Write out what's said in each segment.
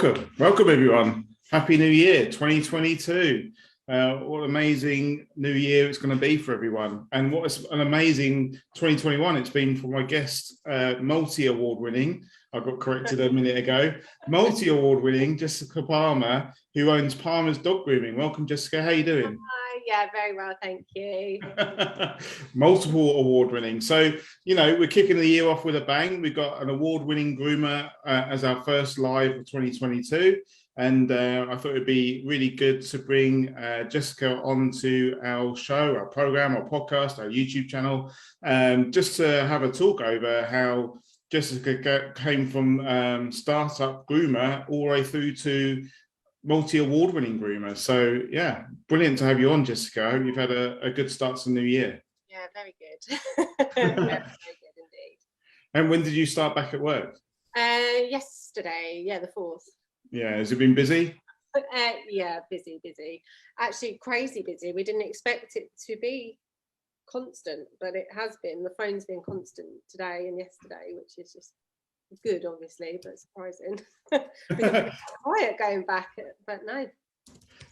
Welcome everyone. Happy New Year 2022. What an amazing new year it's going to be for everyone. And what an amazing 2021 it's been for my guest, multi-award winning, I got corrected a minute ago, multi-award winning Jessica Palmer, who owns Palmer's Dog Grooming. Welcome, Jessica. How are you doing? Hi, yeah, very well, thank you. Multiple award winning. So, you know, we're kicking the year off with a bang. We've got an award winning groomer as our first live of 2022. And I thought it'd be really good to bring Jessica onto our show, our program, our podcast, our YouTube channel, just to have a talk over how Jessica came from startup groomer all the way through to multi-award winning groomer. So yeah, brilliant to have you on, Jessica. I hope you've had a good start to the new year. Yeah, very good. Very good indeed. And when did you start back at work? Yesterday, yeah, the 4th. Yeah, has it been busy? Yeah, busy. Actually, crazy busy. We didn't expect it to be constant, but it has been. The phone's been constant today and yesterday, which is just good, obviously, but surprising. Quiet going back, but no.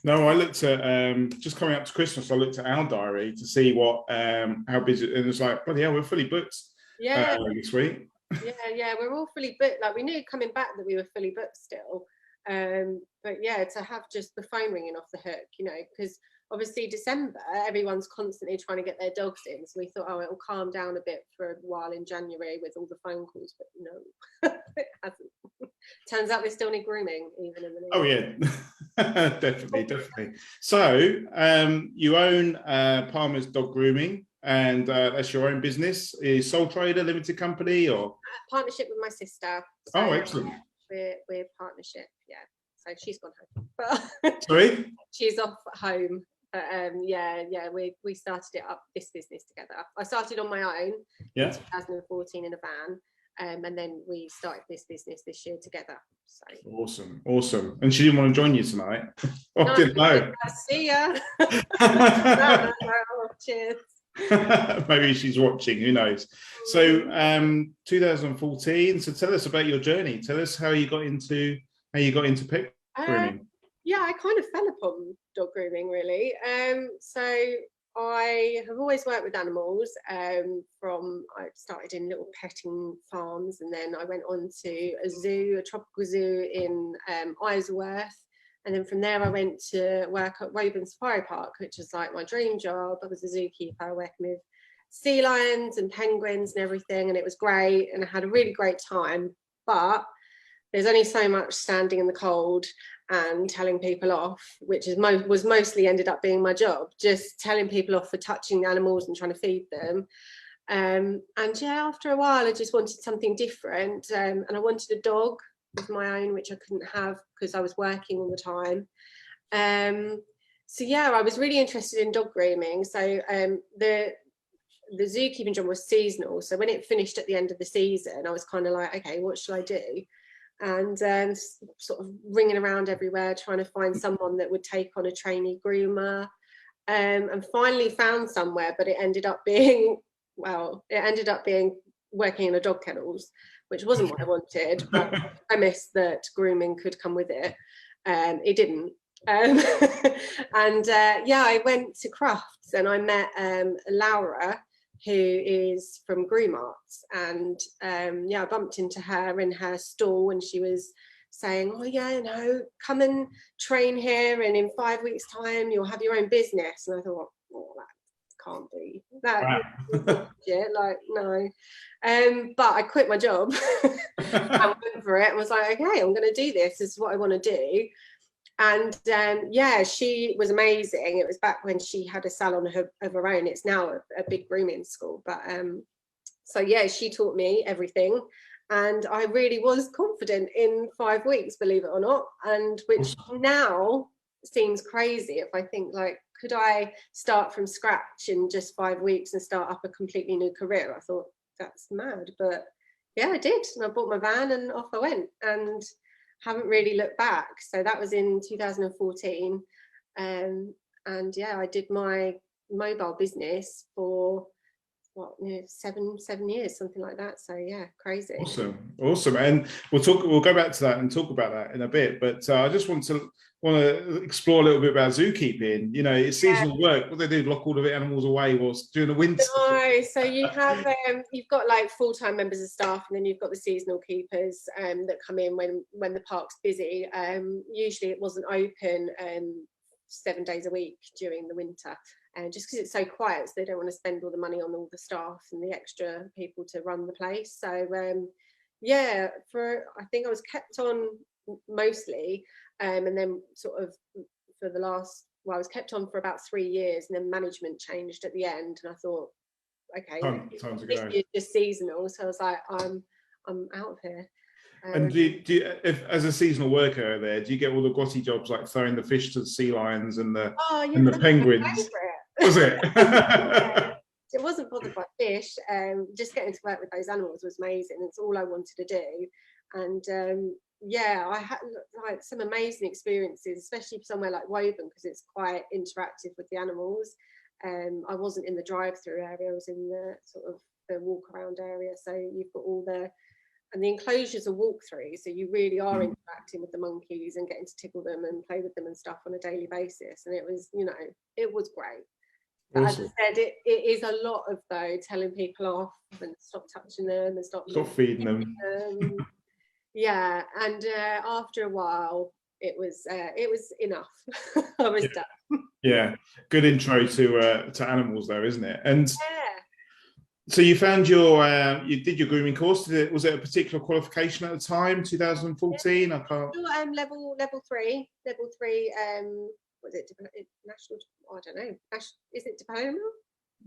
No, I looked at just coming up to Christmas. I looked at our diary to see what how busy, and it's like, bloody hell, we're fully booked. Yeah, this week. Yeah, we're all fully booked. Like we knew coming back that we were fully booked still. But yeah, to have just the phone ringing off the hook, you know, because obviously December, everyone's constantly trying to get their dogs in. So we thought, oh, it'll calm down a bit for a while in January with all the phone calls, but no, it hasn't. Turns out we still need grooming even in the new year. Yeah, definitely. So you own Palmer's Dog Grooming, and that's your own business. Is sole trader, limited company, or partnership with my sister? So, oh, excellent. We're partnership, yeah. So she's gone home. But sorry, she's off at home. But yeah, we started it up, this business together. I started on my own in 2014 in a van, and then we started this business this year together. So awesome. And she didn't want to join you tonight. I didn't know. See ya. No, cheers. Maybe she's watching, who knows. So 2014, so tell us about your journey. Tell us how you got into pet grooming. Yeah, I kind of fell upon dog grooming really. So I have always worked with animals. I started in little petting farms, and then I went on to a tropical zoo in Isleworth. And then from there, I went to work at Woburn Safari Park, which was like my dream job. I was a zookeeper working with sea lions and penguins and everything. And it was great. And I had a really great time. But there's only so much standing in the cold and telling people off, which was mostly ended up being my job, just telling people off for touching the animals and trying to feed them. And yeah, after a while, I just wanted something different. And I wanted a dog of my own, which I couldn't have because I was working all the time. So yeah, I was really interested in dog grooming. So the zookeeping job was seasonal. So when it finished at the end of the season, I was kind of like, okay, what should I do? And sort of ringing around everywhere, trying to find someone that would take on a trainee groomer. And finally found somewhere, but it ended up being working in a dog kennels, which wasn't what I wanted, but the premise that grooming could come with it. It didn't. And yeah, I went to Crufts and I met Laura, who is from Groom Arts. And yeah, I bumped into her in her stall and she was saying, oh yeah, no, come and train here and in 5 weeks time, you'll have your own business. And I thought, oh, that can't be that. Wow. Like no. But I quit my job and went for it and was like, okay, I'm going to do this. This is what I want to do. And yeah, she was amazing. It was back when she had a salon of her own. It's now a big grooming school. But so yeah, she taught me everything. And I really was confident in 5 weeks, believe it or not. And which now seems crazy if I think like, could I start from scratch in just 5 weeks and start up a completely new career? I thought that's mad, but yeah, I did. And I bought my van and off I went and haven't really looked back. So that was in 2014. And yeah, I did my mobile business for what, 7 years, something like that. So yeah, crazy. Awesome, and we'll go back to that and talk about that in a bit. But I just want to explore a little bit about zookeeping. You know, it's seasonal work. What they do, lock all the animals away whilst during the winter. No, so you have you've got like full-time members of staff, and then you've got the seasonal keepers that come in when the park's busy. Usually it wasn't open 7 days a week during the winter, and just because it's so quiet, so they don't want to spend all the money on all the staff and the extra people to run the place. So yeah, I think I was kept on mostly, and then sort of for the last, well, I was kept on for about 3 years, and then management changed at the end, and I thought, okay, time to this go. is just seasonal, so I was like, I'm out of here. And do you, if, as a seasonal worker there, do you get all the grotty jobs like throwing the fish to the sea lions and the penguins? Was it? It wasn't bothered by fish. Just getting to work with those animals was amazing. It's all I wanted to do, and yeah, I had like some amazing experiences, especially somewhere like Woburn, because it's quite interactive with the animals. I wasn't in the drive-through area; I was in the sort of the walk-around area. So you've got all the enclosures are walk-through, so you really are interacting with the monkeys and getting to tickle them and play with them and stuff on a daily basis. And it was, you know, it was great. But awesome. As I said, it is a lot of though telling people off and stop touching them and stop feeding them. Yeah, and after a while, it was enough. I was done. Yeah, good intro to animals, though, isn't it? And yeah. So you found you did your grooming course. Was it a particular qualification at the time, 2014? Yeah. I can't. Level three. Was it national? I don't know. Is it diploma?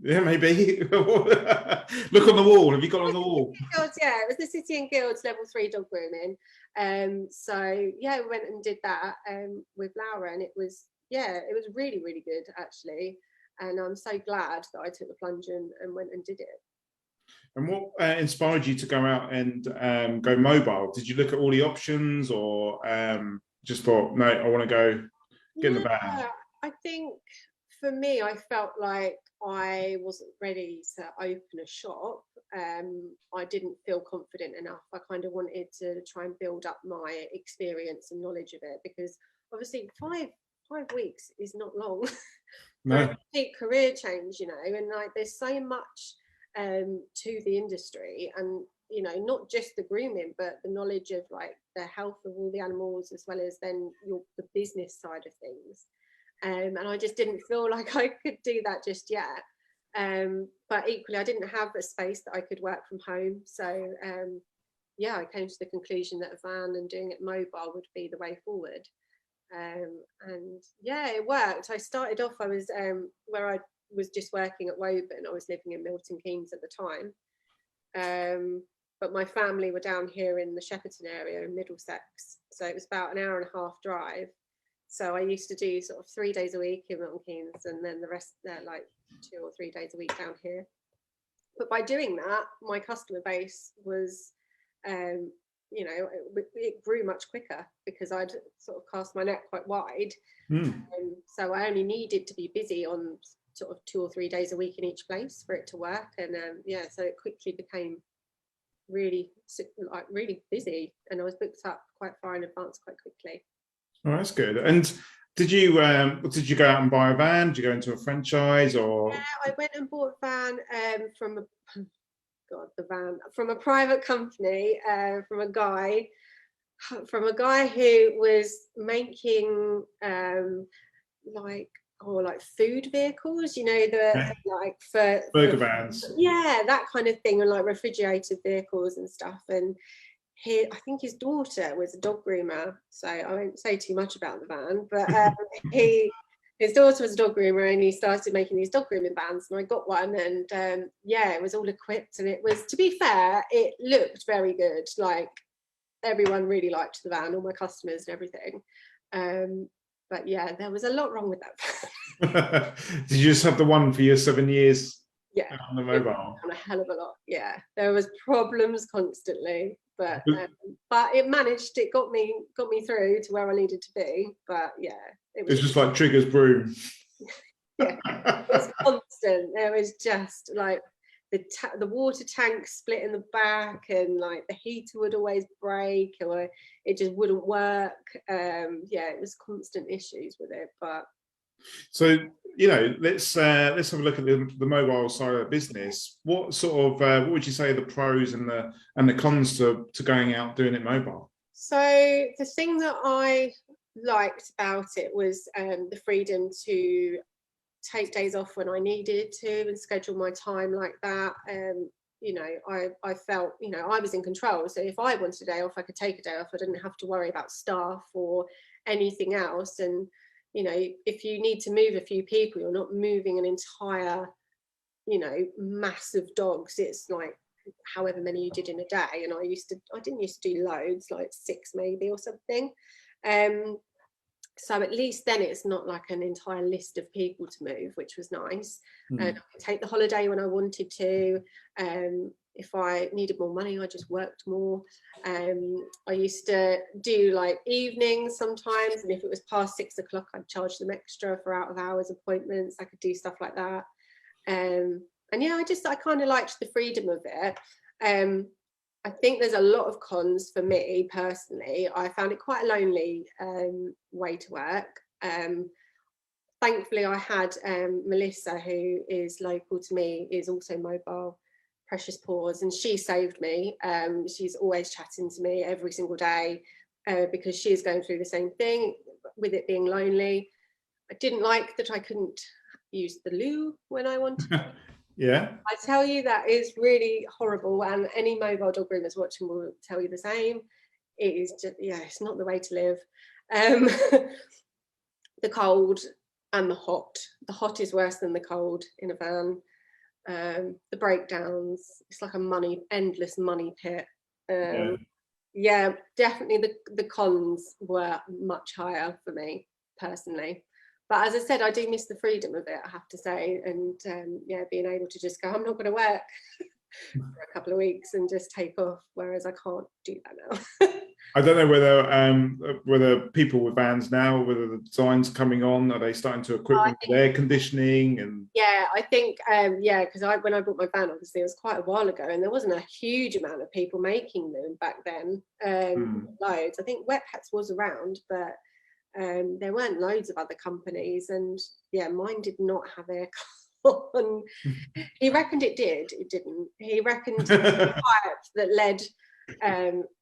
Yeah, maybe. Look on the wall. Have you got on the wall? Guilds, yeah, it was the City and Guilds level 3 dog grooming. So yeah, we went and did that with Laura, and it was really, really good actually. And I'm so glad that I took the plunge and went and did it. And what inspired you to go out and go mobile? Did you look at all the options, or just thought, no, I want to go get in the van? I think for me, I felt like I wasn't ready to open a shop. I didn't feel confident enough. I kind of wanted to try and build up my experience and knowledge of it, because obviously 5 weeks is not long. No. For a big career change, you know, and like there's so much to the industry, and you know, not just the grooming, but the knowledge of like the health of all the animals, as well as then the business side of things. And I just didn't feel like I could do that just yet. But equally, I didn't have a space that I could work from home. So yeah, I came to the conclusion that a van and doing it mobile would be the way forward. And yeah, it worked. I started off, I was where I was just working at Woburn. I was living in Milton Keynes at the time. But my family were down here in the Shepperton area in Middlesex. So it was about an hour and a half drive. So I used to do sort of 3 days a week in Milton Keynes, and then the rest like 2 or 3 days a week down here. But by doing that, my customer base was, you know, it grew much quicker because I'd sort of cast my net quite wide. So I only needed to be busy on sort of 2 or 3 days a week in each place for it to work. And yeah, so it quickly became really busy, and I was booked up quite far in advance quite quickly. Oh, that's good. And did you go out and buy a van? Did you go into a franchise, or? Yeah, I went and bought a van from a private company, from a guy who was making like food vehicles, you know, like for burger vans. Yeah, that kind of thing, and like refrigerated vehicles and stuff. And I think his daughter was a dog groomer, so I won't say too much about the van, but his daughter was a dog groomer, and he started making these dog grooming vans, and I got one, and yeah, it was all equipped, and it was, to be fair, it looked very good. Like everyone really liked the van, all my customers and everything. But yeah, there was a lot wrong with that van. Did you just have the one for your 7 years? Yeah, on the mobile. On a hell of a lot. Yeah, there was problems constantly, but it managed. It got me through to where I needed to be. But yeah, it was just like Trigger's broom. Yeah, it was constant. It was just like the water tank split in the back, and like the heater would always break, or it just wouldn't work. Yeah, it was constant issues with it. But so, you know, let's have a look at the mobile side of the business. What sort of what would you say are the pros and the cons to going out doing it mobile? So the thing that I liked about it was the freedom to take days off when I needed to and schedule my time like that. You know, I felt, you know, I was in control. So if I wanted a day off, I could take a day off. I didn't have to worry about staff or anything else. And, you know, if you need to move a few people, you're not moving an entire, you know, mass of dogs. It's like however many you did in a day. And I didn't used to do loads, like 6 maybe or something. So at least then it's not like an entire list of people to move, which was nice. And I could take the holiday when I wanted to. If I needed more money, I just worked more. I used to do like evenings sometimes, and if it was past 6 o'clock, I'd charge them extra for out of hours appointments. I could do stuff like that. And yeah, I kind of liked the freedom of it. I think there's a lot of cons for me personally. I found it quite a lonely way to work. Thankfully, I had Melissa, who is local to me, is also mobile, Precious Paws, and she saved me. She's always chatting to me every single day because she's going through the same thing with it being lonely. I didn't like that I couldn't use the loo when I wanted to. Yeah, I tell you, that is really horrible, and any mobile dog groomers watching will tell you the same. It is just, yeah, it's not the way to live. The cold and the hot. The hot is worse than the cold in a van. The breakdowns, it's like a endless money pit. Yeah, definitely the cons were much higher for me personally. But as I said, I do miss the freedom of it, I have to say. And yeah, being able to just go, I'm not going to work for a couple of weeks and just take off, whereas I can't do that now. I don't know whether people with vans now, whether the designs coming on, are they starting to equip them with air conditioning? And yeah, I think yeah, because when I bought my van, obviously it was quite a while ago, and there wasn't a huge amount of people making them back then. Loads. I think Whippets was around, but there weren't loads of other companies, and yeah, mine did not have aircon. He reckoned it did. It didn't. He reckoned the pipe that led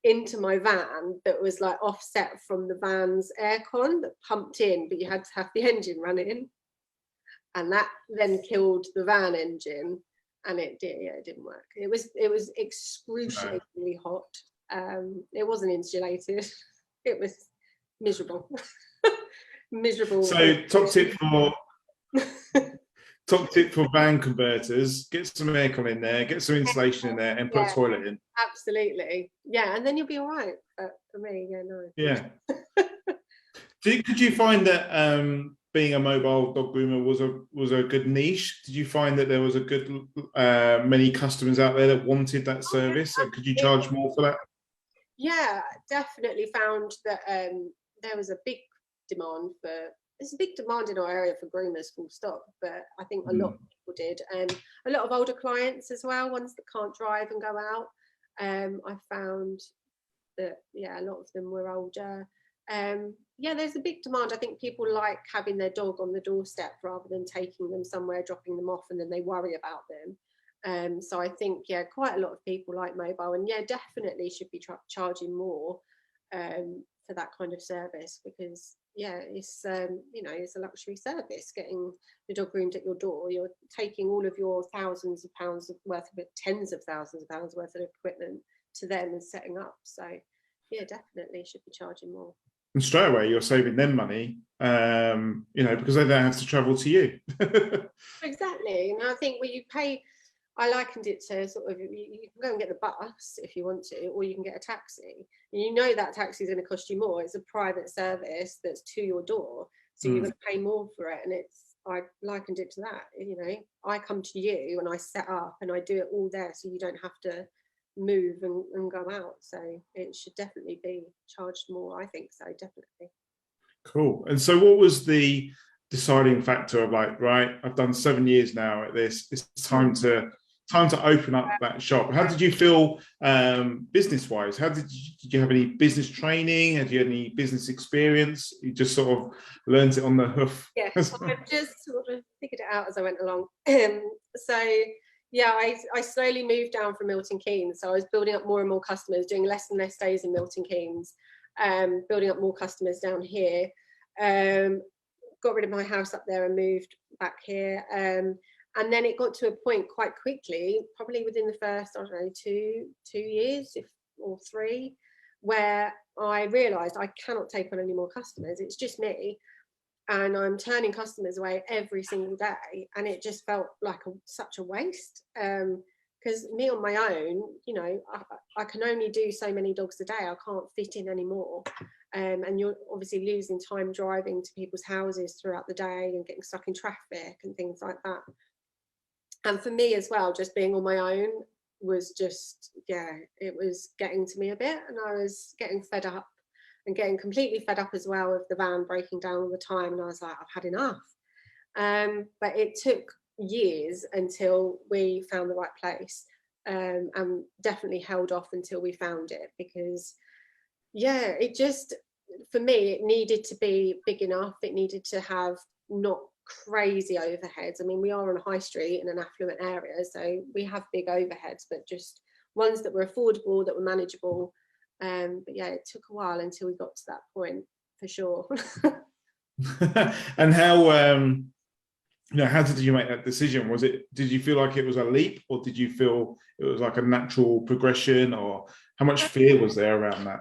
into my van that was like offset from the van's aircon that pumped in, but you had to have the engine running, and that then killed the van engine, and it didn't work. It was excruciatingly hot. It wasn't insulated. It was miserable. Miserable. So top tip for van converters: get some aircon in there, get some insulation in there, and put a toilet in. Absolutely, yeah, and then you'll be all right. For me, yeah, no. Yeah. Could you find that being a mobile dog groomer was a good niche? Did you find that there was a good many customers out there that wanted that service, and could you charge more for that? Yeah, definitely found that there was a big demand for. There's a big demand in our area for groomers, full stop. But I think a lot of people did, and a lot of older clients as well, ones that can't drive and go out. I found that a lot of them were older. Yeah, there's a big demand. I think people like having their dog on the doorstep rather than taking them somewhere, dropping them off, and then they worry about them. So I think, yeah, quite a lot of people like mobile, and yeah, definitely should be charging more for that kind of service, because yeah, it's it's a luxury service. Getting the dog groomed at your door, you're taking all of your thousands of pounds worth of it, tens of thousands of pounds worth of equipment to them and setting up. So yeah, definitely should be charging more. And straight away, you're saving them money, because they don't have to travel to you. Exactly. And I think you pay, I likened it to sort of, you can go and get the bus if you want to, or you can get a taxi. And you know that taxi is going to cost you more. It's a private service that's to your door. So you're going to pay more for it. And I likened it to that. I come to you and I set up and I do it all there. So you don't have to move and go out. So it should definitely be charged more. I think so, definitely. Cool. And so what was the deciding factor of like, right, I've done 7 years now at this, it's time to time to open up that shop. How did you feel business-wise? Did you have any business training? Had you had any business experience? You just sort of learned it on the hoof? Yeah, I've just sort of figured it out as I went along. So yeah, I slowly moved down from Milton Keynes. So I was building up more and more customers, doing less and less days in Milton Keynes, building up more customers down here. Got rid of my house up there and moved back here. And then it got to a point quite quickly, probably within the first, I don't know, two years or 3, where I realised I cannot take on any more customers. It's just me. And I'm turning customers away every single day. And it just felt like such a waste. Because me on my own, you know, I can only do so many dogs a day. I can't fit in anymore. And you're obviously losing time driving to people's houses throughout the day and getting stuck in traffic and things like that. And for me as well, just being on my own was just, yeah, it was getting to me a bit, and I was getting fed up and getting completely fed up as well with the van breaking down all the time. And I was like, I've had enough. But it took years until we found the right place, and definitely held off until we found it, because yeah, it just, for me, it needed to be big enough. It needed to have not crazy overheads. I mean, we are on a high street in an affluent area, so we have big overheads, but just ones that were affordable, that were manageable. But yeah, it took a while until we got to that point, for sure. And how how did you make that decision? Did you feel like it was a leap, or did you feel it was like a natural progression, or how much fear was there around that?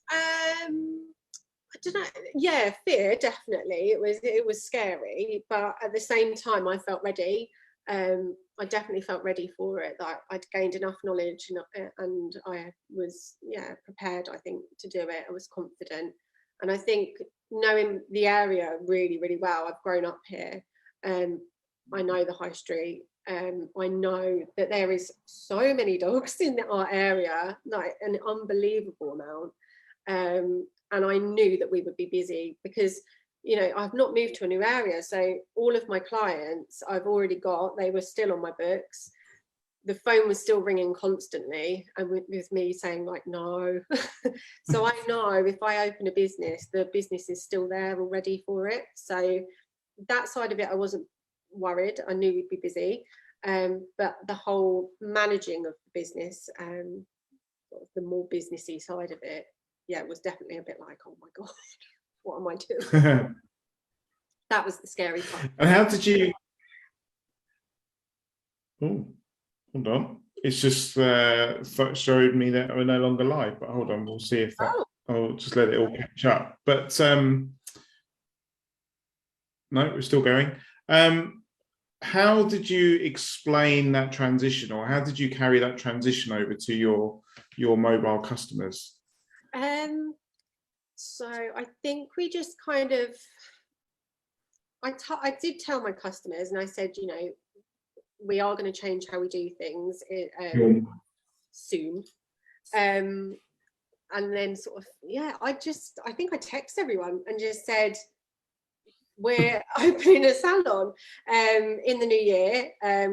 I don't know. Yeah, fear, definitely. It was scary, but at the same time, I felt ready. I definitely felt ready for it. That I'd gained enough knowledge, and I was, yeah, prepared, I think, to do it. I was confident, and I think knowing the area really, really well, I've grown up here. I know the high street. I know that there is so many dogs in our area, like an unbelievable amount. And I knew that we would be busy because, you know, I've not moved to a new area. So all of my clients I've already got, they were still on my books. The phone was still ringing constantly, and with me saying like, no. So I know if I open a business, the business is still there and ready for it. So that side of it, I wasn't worried. I knew we'd be busy. But the whole managing of the business, the more businessy side of it, yeah, it was definitely a bit like, oh my God, what am I doing? That was the scary part. And how did you? Oh, hold on. It's just showed me that we're no longer live. But hold on, we'll see if that. I'll just let it all catch up. But no, we're still going. How did you explain that transition, or how did you carry that transition over to your mobile customers? So I think we just kind of, I did tell my customers, and I said, you know, we are going to change how we do things soon. And then sort of, yeah, I think I texted everyone and just said, we're opening a salon in the new year.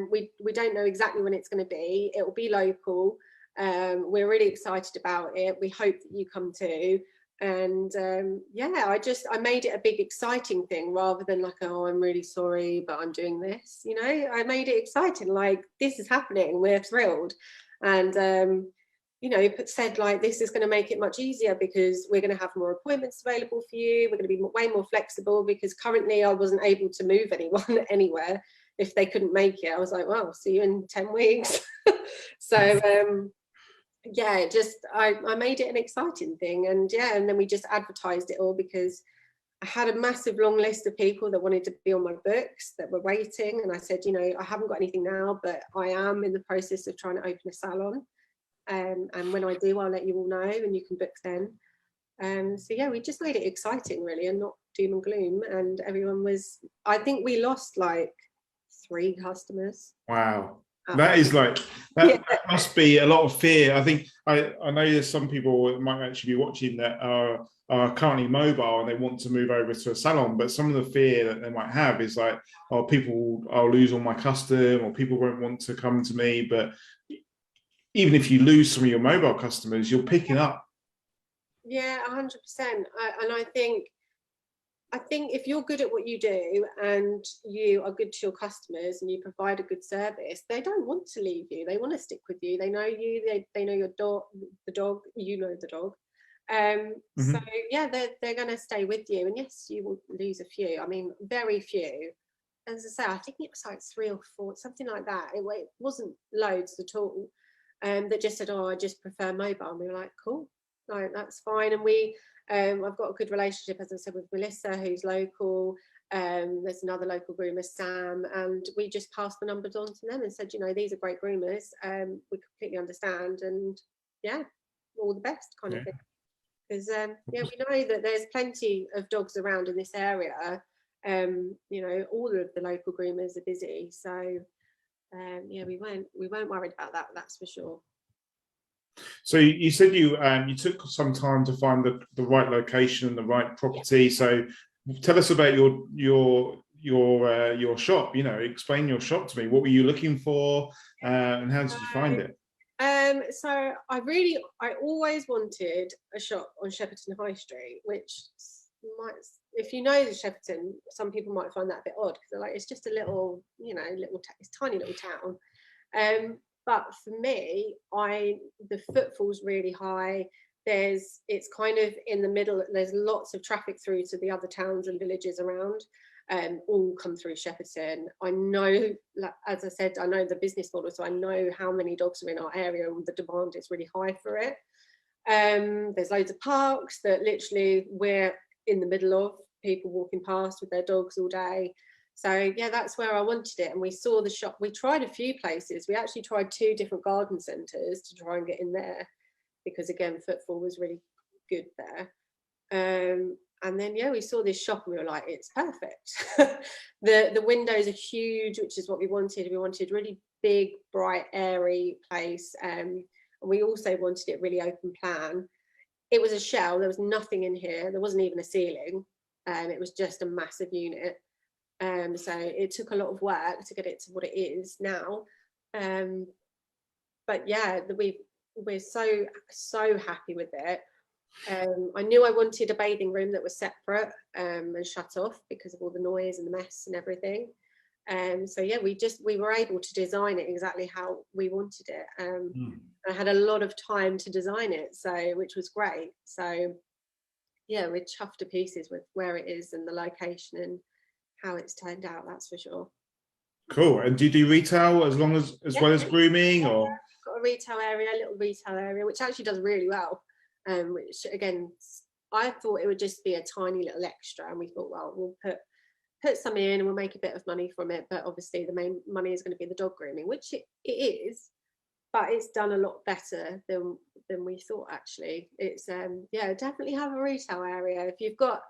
We don't know exactly when it's going to be. It will be local. We're really excited about it. We hope that you come too. And yeah, I made it a big exciting thing rather than like, oh, I'm really sorry, but I'm doing this. You know, I made it exciting, like, this is happening, we're thrilled. And you know, said like, this is going to make it much easier because we're going to have more appointments available for you. We're going to be way more flexible, because currently I wasn't able to move anyone anywhere if they couldn't make it. I was like, well, see you in 10 weeks. So yeah, just I made it an exciting thing. And yeah, and then we just advertised it all, because I had a massive long list of people that wanted to be on my books that were waiting. And I said, you know, I haven't got anything now, but I am in the process of trying to open a salon. And when I do, I'll let you all know, and you can book then. So yeah, we just made it exciting, really, and not doom and gloom. And everyone was, I think we lost like 3 customers. Wow. That is like that must be a lot of fear. I think I know there's some people that might actually be watching that are currently mobile and they want to move over to a salon, but some of the fear that they might have is like, oh, I'll lose all my custom, or people won't want to come to me. But even if you lose some of your mobile customers, you're picking up. Yeah, 100%. And I think if you're good at what you do and you are good to your customers and you provide a good service, they don't want to leave you. They want to stick with you. They know you. They know your dog, the dog. You know the dog. So yeah, they're going to stay with you. And yes, you will lose a few. I mean, very few. As I say, I think it was like 3 or 4, something like that. It wasn't loads at all. That just said, "Oh, I just prefer mobile." And we were like, "Cool, no, that's fine." And I've got a good relationship, as I said, with Melissa, who's local. There's another local groomer, Sam, and we just passed the numbers on to them and said, these are great groomers. We completely understand, and yeah, all the best kind of thing. Because we know that there's plenty of dogs around in this area. All of the local groomers are busy, so we weren't worried about that. That's for sure. So you said you took some time to find the right location and the right property. So tell us about your shop. Explain your shop to me. What were you looking for, and how did you find it? So I always wanted a shop on Shepperton High Street, which might, if you know the Shepperton, some people might find that a bit odd because they're like, it's just a little, it's tiny little town. But for me, the footfall's really high. It's kind of in the middle. There's lots of traffic through to the other towns and villages around. All come through Shepperton. I know, as I said, I know the business model, so I know how many dogs are in our area, and the demand is really high for it. There's loads of parks that literally we're in the middle of, people walking past with their dogs all day. So yeah, that's where I wanted it. And we saw the shop. We tried a few places. We actually tried 2 different garden centres to try and get in there, because again, footfall was really good there. And then we saw this shop and we were like, it's perfect. The windows are huge, which is what we wanted. We wanted really big, bright, airy place. And we also wanted it really open plan. It was a shell. There was nothing in here. There wasn't even a ceiling. It was just a massive unit. So it took a lot of work to get it to what it is now. But yeah, we're so happy with it. I knew I wanted a bathing room that was separate and shut off because of all the noise and the mess and everything. So yeah, we were able to design it exactly how we wanted it. I had a lot of time to design it, which was great. So yeah, we're chuffed to pieces with where it is and the location and how it's turned out, that's for sure. Cool. And do you do retail as well as grooming, or? Got a little retail area, which actually does really well. Which again, I thought it would just be a tiny little extra, and we thought, well, we'll put some in and we'll make a bit of money from it. But obviously, the main money is going to be the dog grooming, which it is, but it's done a lot better than we thought. Actually, it's definitely have a retail area if you've got.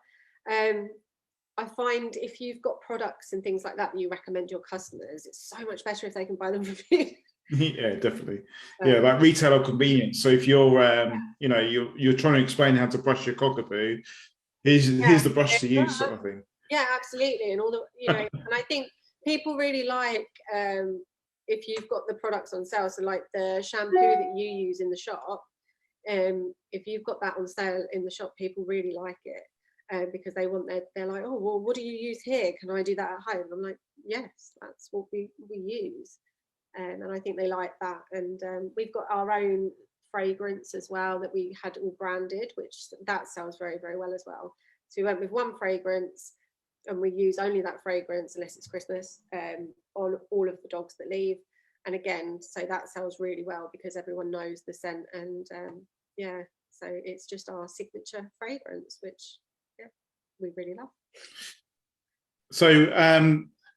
I find if you've got products and things like that you recommend your customers, it's so much better if they can buy them from you. Yeah, definitely. Yeah, like retail or convenience. So if you're you're trying to explain how to brush your cockapoo, here's the brush to use, sort of thing. Yeah, absolutely. And all the and I think people really like if you've got the products on sale. So like the shampoo that you use in the shop, if you've got that on sale in the shop, people really like it. Because they're like, oh well, what do you use here? Can I do that at home? I'm like, yes, that's what we use, and I think they like that. And we've got our own fragrance as well that we had all branded, which that sells very, very well as well. So we went with one fragrance, and we use only that fragrance unless it's Christmas on all of the dogs that leave. And again, so that sells really well because everyone knows the scent, and so it's just our signature fragrance, which we really love. So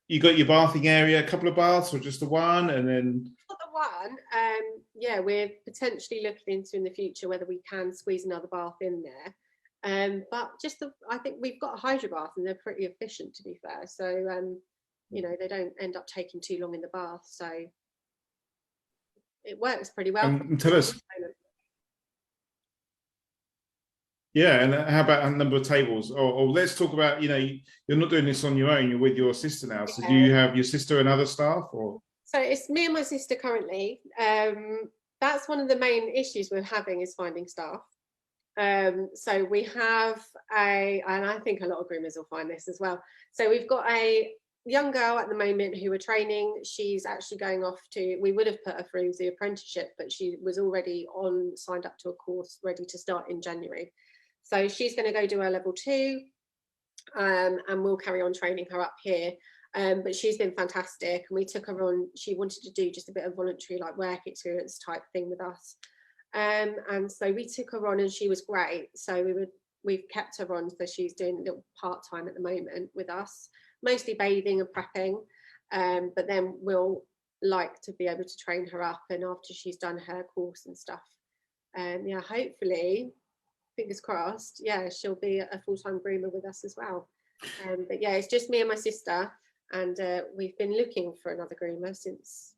you got your bathing area, a couple of baths, or just the one? And then not the one. We're potentially looking into in the future whether we can squeeze another bath in there. But I think we've got a hydro bath and they're pretty efficient, to be fair. So they don't end up taking too long in the bath. So it works pretty well. And tell us, yeah, and how about a number of tables? Or let's talk about, you know, you're not doing this on your own, you're with your sister now. So do you have your sister and other staff, or? So it's me and my sister currently. That's one of the main issues we're having, is finding staff. So we have and I think a lot of groomers will find this as well. So we've got a young girl at the moment who we're training. She's actually going off to, we would have put her through the apprenticeship, but she was already signed up to a course ready to start in January. So she's going to go do her level 2, and we'll carry on training her up here. But she's been fantastic, and we took her on. She wanted to do just a bit of voluntary, like, work experience type thing with us, and so we took her on, and she was great. So we've kept her on, so she's doing a little part-time at the moment with us, mostly bathing and prepping, but then we'll like to be able to train her up, and after she's done her course and stuff, yeah, hopefully, fingers crossed, yeah, she'll be a full-time groomer with us as well. But yeah, it's just me and my sister, and we've been looking for another groomer since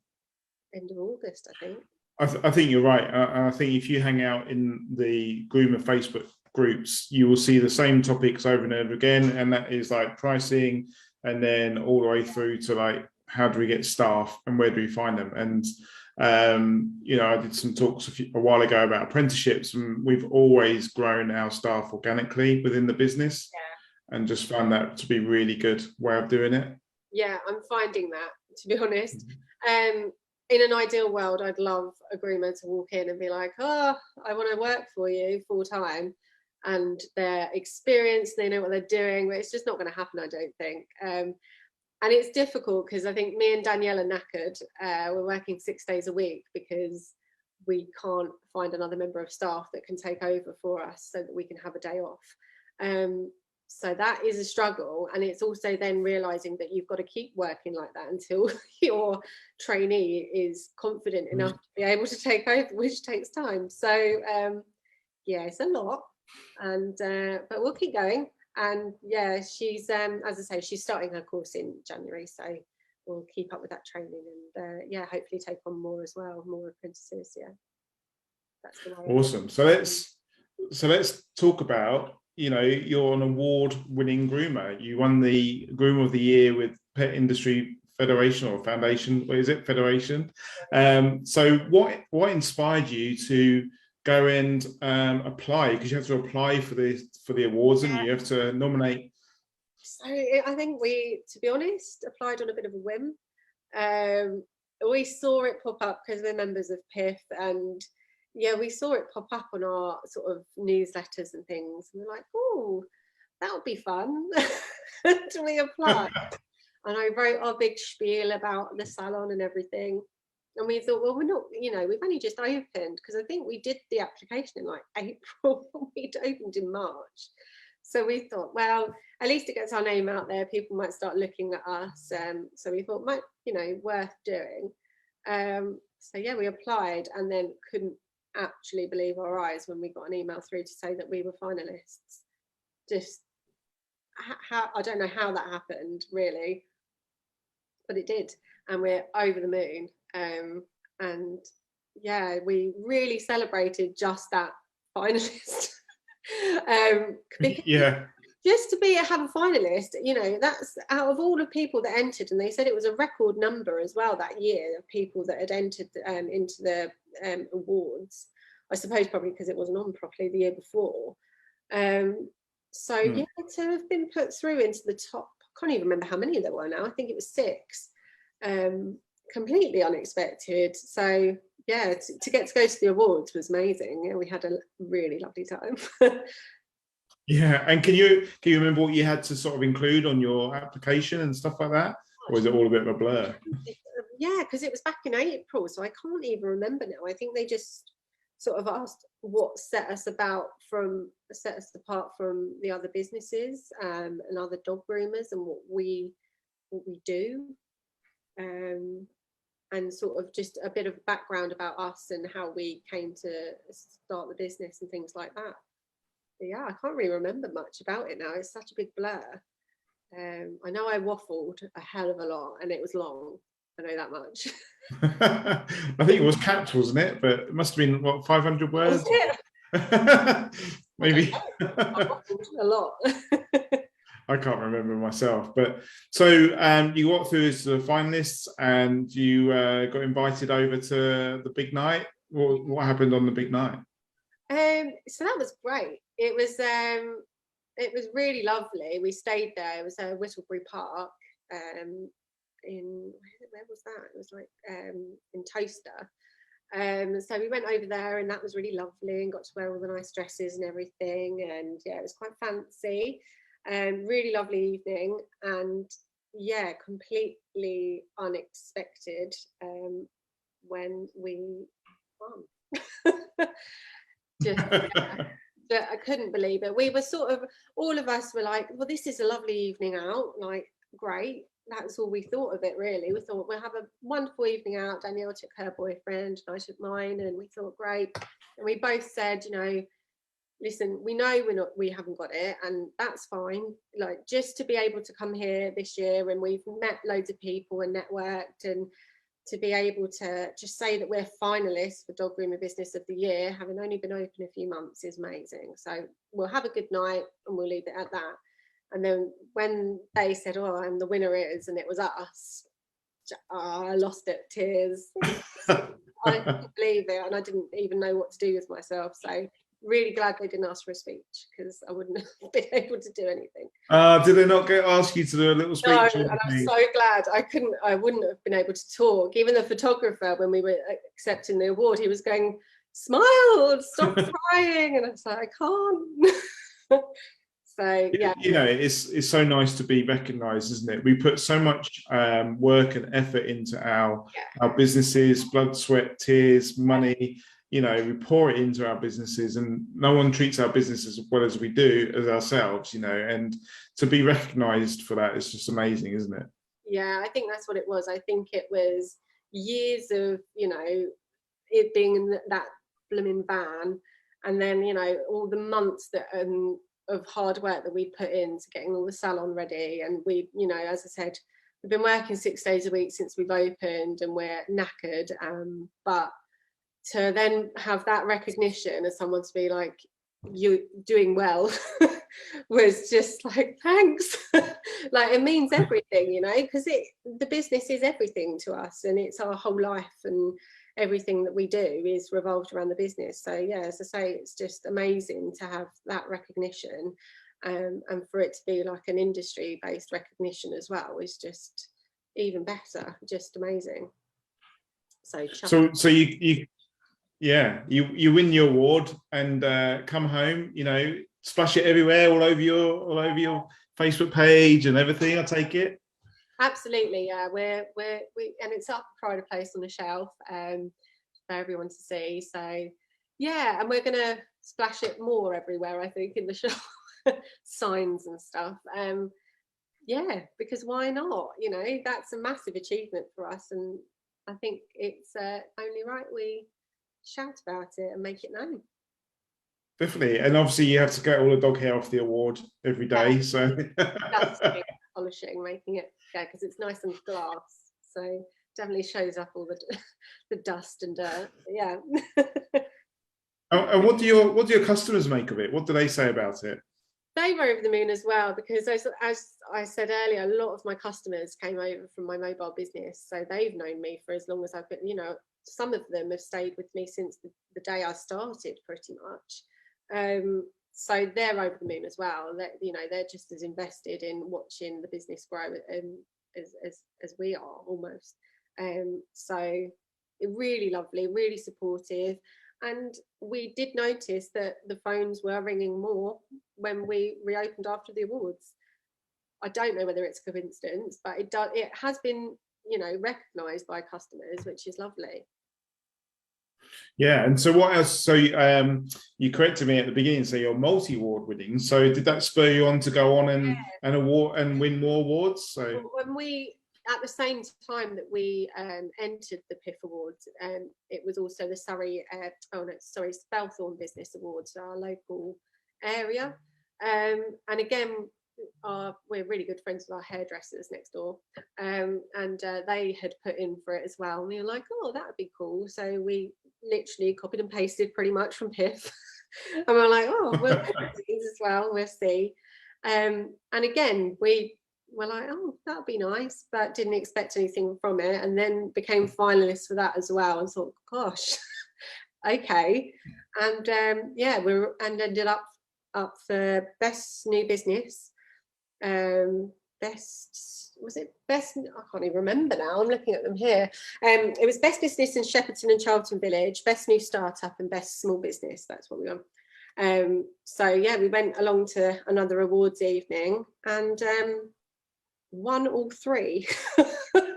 end of August, I think. I think you're right. I think if you hang out in the groomer Facebook groups, you will see the same topics over and over again, and that is like pricing, and then all the way through to like, how do we get staff and where do we find them? And you know, I did some talks a while ago about apprenticeships, and we've always grown our staff organically within the business, and just found that to be really good way of doing it. Yeah, I'm finding that, to be honest. In an ideal world, I'd love a groomer to walk in and be like, oh, I want to work for you full time, and they're experienced, they know what they're doing, but it's just not going to happen, I don't think. And it's difficult because I think me and Danielle are knackered. We're working 6 days a week because we can't find another member of staff that can take over for us so that we can have a day off. So that is a struggle, and it's also then realizing that you've got to keep working like that until your trainee is confident enough to be able to take over, which takes time. So yeah, it's a lot, and but we'll keep going. And yeah, she's as I say, she's starting her course in January, so we'll keep up with that training, and yeah, hopefully take on more as well, more apprentices. Yeah, that's the way. Awesome. So let's talk about, you know, you're an award-winning groomer. You won the Groomer of the Year with Pet Industry Federation or Foundation. What is it? Federation. So what inspired you to go and apply? Because you have to apply for the awards, and you have to nominate. So I think we, to be honest, applied on a bit of a whim. We saw it pop up because we're members of PIF, and yeah, we saw it pop up on our sort of newsletters and things, and we're like, oh, that would be fun. Do we apply? And I wrote our big spiel about the salon and everything. And we thought, well, we're not, you know, we've only just opened, because I think we did the application in like April, we'd opened in March. So we thought, well, at least it gets our name out there. People might start looking at us. So we thought, might, you know, worth doing. So yeah, we applied, and then couldn't actually believe our eyes when we got an email through to say that we were finalists. Just how, I don't know how that happened really, but it did, and we're over the moon. And yeah, we really celebrated just that finalist. Yeah, just to have a finalist, you know, that's out of all the people that entered, and they said it was a record number as well that year of people that had entered into the awards. I suppose probably because it wasn't on properly the year before. So yeah, to have been put through into the top, I can't even remember how many there were now. I think it was 6. Completely unexpected. So yeah, to get to go to the awards was amazing. Yeah, we had a really lovely time. Yeah, and can you remember what you had to sort of include on your application and stuff like that, or is it all a bit of a blur? Yeah, because it was back in April, so I can't even remember now. I think they just sort of asked what set us apart from the other businesses and other dog groomers, and what we do. And sort of just a bit of background about us and how we came to start the business and things like that. But yeah, I can't really remember much about it now. It's such a big blur. I know I waffled a hell of a lot, and it was long. I know that much. I think it was capped, wasn't it? But it must have been, what, 500 words? Maybe. A lot. I can't remember myself. But so you got through as the finalists and you got invited over to the big night. What happened on the big night? So that was great. It was really lovely. We stayed there. It was Whittlebury Park. In where was that? It was like in Toaster. So we went over there, and that was really lovely, and got to wear all the nice dresses and everything. And yeah, it was quite fancy. Really lovely evening, and yeah, completely unexpected when we won. Just yeah, I couldn't believe it. We were sort of, all of us were like, well, this is a lovely evening out, like great. That's all we thought of it, really. We thought we'll have a wonderful evening out. Danielle took her boyfriend and I took mine, and we thought great. And we both said, you know, listen, we know we haven't got it, and that's fine. Like, just to be able to come here this year, and we've met loads of people and networked, and to be able to just say that we're finalists for Dog Groomer Business of the Year, having only been open a few months, is amazing. So we'll have a good night and we'll leave it at that. And then when they said, oh, and the winner is, and it was us, I lost it, tears. I couldn't believe it, and I didn't even know what to do with myself. So really glad they didn't ask for a speech, because I wouldn't have been able to do anything. Did they not ask you to do a little speech? No, and I'm so glad. I wouldn't have been able to talk. Even the photographer, when we were accepting the award, he was going, smile, stop crying, and I was like, I can't. So yeah, you know, it's so nice to be recognised, isn't it? We put so much work and effort into our businesses, blood, sweat, tears, money. You know, we pour it into our businesses, and no one treats our business as well as we do as ourselves. You know, and to be recognised for that is just amazing, isn't it? Yeah, I think that's what it was. I think it was years of, you know, it being in that blooming van, and then, you know, all the months that of hard work that we put into getting all the salon ready. And we, you know, as I said, we've been working 6 days a week since we've opened, and we're knackered. But to then have that recognition as someone to be like, you doing well, was just like, thanks. Like, it means everything, you know, because the business is everything to us, and it's our whole life, and everything that we do is revolved around the business. So yeah, as I say, it's just amazing to have that recognition, and for it to be like an industry based recognition as well is just even better, just amazing. So you win your award and come home, you know, splash it everywhere, all over your Facebook page and everything, I take it. Absolutely, yeah. We and it's up pride of place on the shelf for everyone to see. So yeah, and we're gonna splash it more everywhere, I think, in the shop, signs and stuff. Yeah, because why not? You know, that's a massive achievement for us, and I think it's only right we shout about it and make it known. Definitely, and obviously you have to get all the dog hair off the award every day. Yeah. So that's polishing, making it, yeah, because it's nice and glass, so definitely shows up all the dust and dirt. Yeah. And what do your customers make of it? What do they say about it? They were over the moon as well, because as I said earlier, a lot of my customers came over from my mobile business, so they've known me for as long as I've been. You know, some of them have stayed with me since the day I started, pretty much. So they're over the moon as well. That, you know, they're just as invested in watching the business grow as we are, almost. So really lovely, really supportive. And we did notice that the phones were ringing more when we reopened after the awards. I don't know whether it's a coincidence, but it has been, you know, recognised by customers, which is lovely. Yeah, and so what else? So you corrected me at the beginning, so you're multi-award winning. So did that spur you on to go on and award and win more awards? So when we, at the same time that we entered the PIF Awards, it was also the Spelthorne Business Awards, our local area. And again, we're really good friends with our hairdressers next door, and they had put in for it as well. And we were like, oh, that would be cool. So we literally copied and pasted pretty much from PIF. And we were like, oh, we'll do these as well. We'll see. And again, we were like, oh, that would be nice, but didn't expect anything from it. And then became finalists for that as well. And thought, gosh, okay. And yeah, ended up for best new business. Best, was it best? I can't even remember now. I'm looking at them here. It was best business in Shepperton and Charlton Village, best new startup, and best small business. That's what we won. So yeah, we went along to another awards evening and won all three, Wow.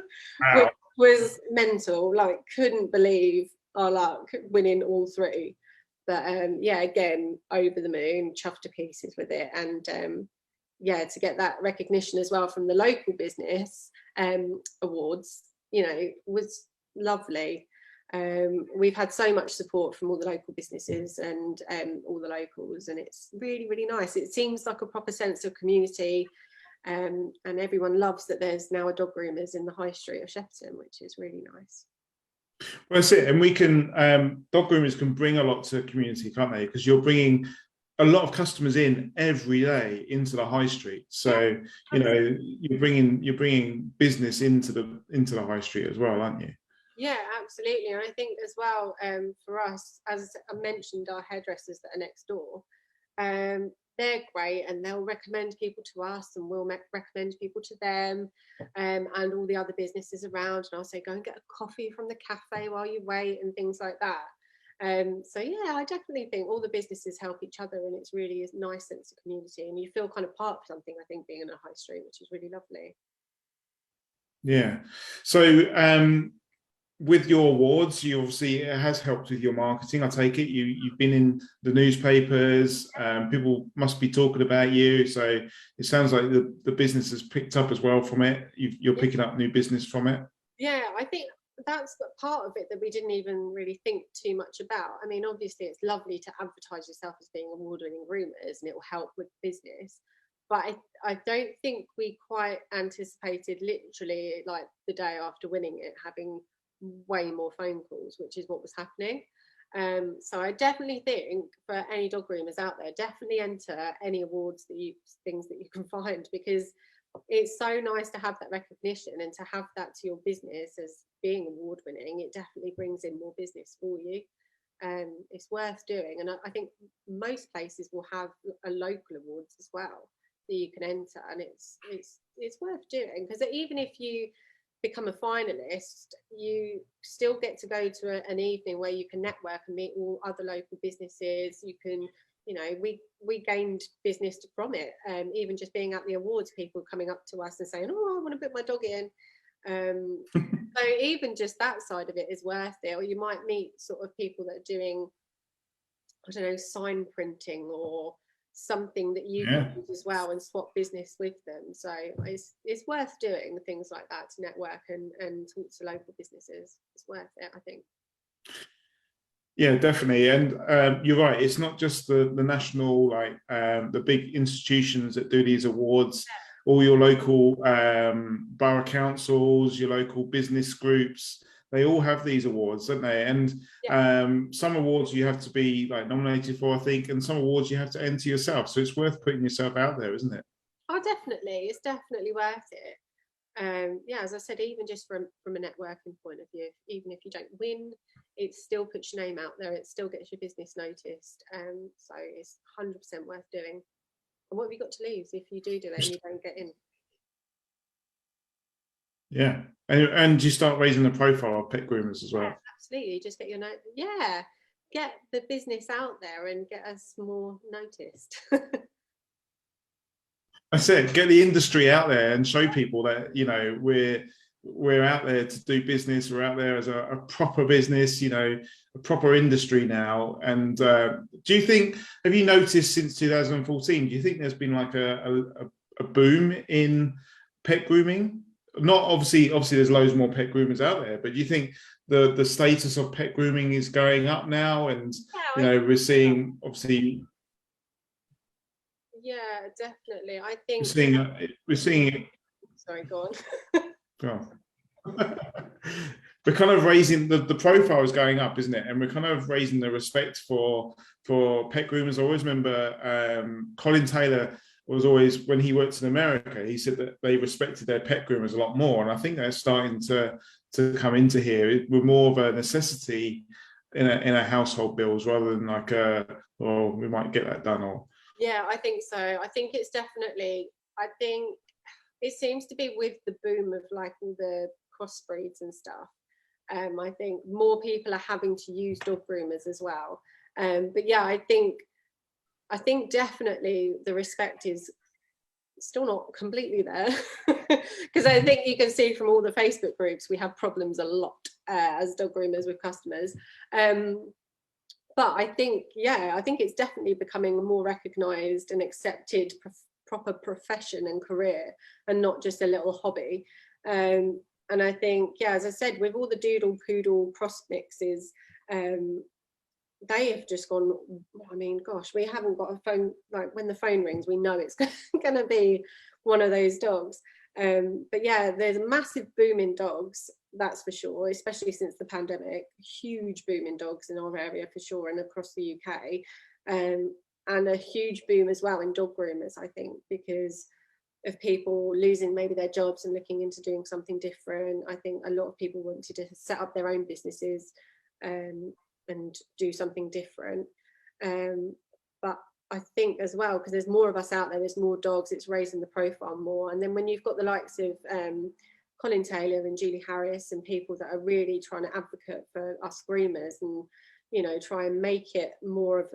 which was mental. Like, couldn't believe our luck winning all three. But yeah, again, over the moon, chuffed to pieces with it. And yeah, to get that recognition as well from the local business awards, you know, was lovely. We've had so much support from all the local businesses and all the locals, and it's really, really nice. It seems like a proper sense of community, and everyone loves that there's now a dog groomers in the high street of Shepperton, which is really nice. Well, that's it. And we can, dog groomers can bring a lot to the community, can't they? Because you're bringing a lot of customers in every day into the high street. So, you know, you're bringing business into the high street as well, aren't you? Yeah, absolutely. And I think as well, for us, as I mentioned, our hairdressers that are next door, they're great, and they'll recommend people to us, and we'll recommend people to them, and all the other businesses around. And I'll say, go and get a coffee from the cafe while you wait, and things like that. So yeah, I definitely think all the businesses help each other, and it's really a nice sense of community, and you feel kind of part of something, I think, being in a high street, which is really lovely. Yeah. So with your awards, you obviously, it has helped with your marketing. I take it you've been in the newspapers. People must be talking about you. So it sounds like the business has picked up as well from it. You're picking up new business from it. Yeah, I think that's the part of it that we didn't even really think too much about. I mean, obviously it's lovely to advertise yourself as being award-winning groomers, and it will help with business, but I don't think we quite anticipated, literally like the day after winning it, having way more phone calls, which is what was happening. So I definitely think for any dog groomers out there, definitely enter any awards things that you can find, because it's so nice to have that recognition and to have that to your business as being award winning. It definitely brings in more business for you. It's worth doing, and I think most places will have a local awards as well that you can enter, and it's worth doing, because even if you become a finalist, you still get to go to an evening where you can network and meet all other local businesses. You can, you know, we gained business from it, even just being at the awards, people coming up to us and saying, oh, I want to put my dog in. So even just that side of it is worth it. Or you might meet sort of people that are doing, I don't know, sign printing or something that you can use as well, and swap business with them. So it's worth doing things like that to network and talk to local businesses. It's worth it, I think. Yeah, definitely. And you're right, it's not just the national, like the big institutions that do these awards. All your local borough councils, your local business groups, they all have these awards, don't they? And some awards you have to be like nominated for, I think, and some awards you have to enter yourself. So it's worth putting yourself out there, isn't it? Oh, definitely. It's definitely worth it. Yeah, as I said, even just from a networking point of view, even if you don't win, it still puts your name out there. It still gets your business noticed. So it's 100% worth doing. And what have you got to lose if you do it and you don't get in? Yeah, and you start raising the profile of pet groomers as well. Yeah, absolutely. Just get your note. Yeah, get the business out there and get us more noticed. That's it. Get the industry out there and show people that, you know, we're out there to do business. We're out there as a proper business, you know, a proper industry now. And do you think, have you noticed since 2014, do you think there's been like a boom in pet grooming? Not obviously there's loads more pet groomers out there, but do you think the status of pet grooming is going up now? And, you know, we're seeing obviously. Yeah, definitely. I think we're seeing. Sorry, go on. Go on. We're kind of raising the profile is going up, isn't it? And we're kind of raising the respect for pet groomers. I always remember Colin Taylor was always, when he worked in America, he said that they respected their pet groomers a lot more. And I think they're starting to come into here with more of a necessity in a household bills, rather than like we might get that done. Or yeah, I think so. I think it's definitely, I think it seems to be with the boom of like all the crossbreeds and stuff. I think more people are having to use dog groomers as well. But yeah, I think definitely the respect is still not completely there, because I think you can see from all the Facebook groups we have problems a lot as dog groomers with customers. But I think it's definitely becoming a more recognised and accepted proper profession and career, and not just a little hobby. And I think, yeah, as I said, with all the doodle poodle cross mixes, they have just gone, I mean, gosh, we haven't got a phone, like when the phone rings, we know it's going to be one of those dogs. But yeah, there's a massive boom in dogs, that's for sure, especially since the pandemic. Huge boom in dogs in our area for sure, and across the UK. And a huge boom as well in dog groomers, I think, because of people losing maybe their jobs and looking into doing something different. I think a lot of people wanted to set up their own businesses and do something different. But I think as well, because there's more of us out there, there's more dogs, it's raising the profile more. And then when you've got the likes of Colin Taylor and Julie Harris and people that are really trying to advocate for us groomers and, you know, try and make it more of,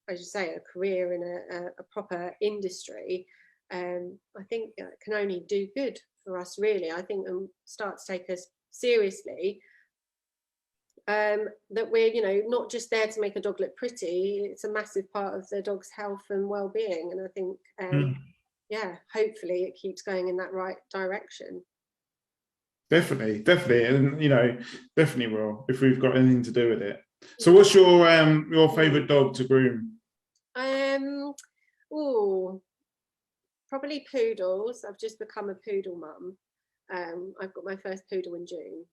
as you say, a career in a proper industry, I think it can only do good for us, really. I think, and start to take us seriously, that we're, you know, not just there to make a dog look pretty. It's a massive part of the dog's health and well-being. And I think, yeah, hopefully it keeps going in that right direction. Definitely, and you know, definitely will, if we've got anything to do with it. So, what's your favourite dog to groom? Probably poodles. I've just become a poodle mum. I've got my first poodle in June.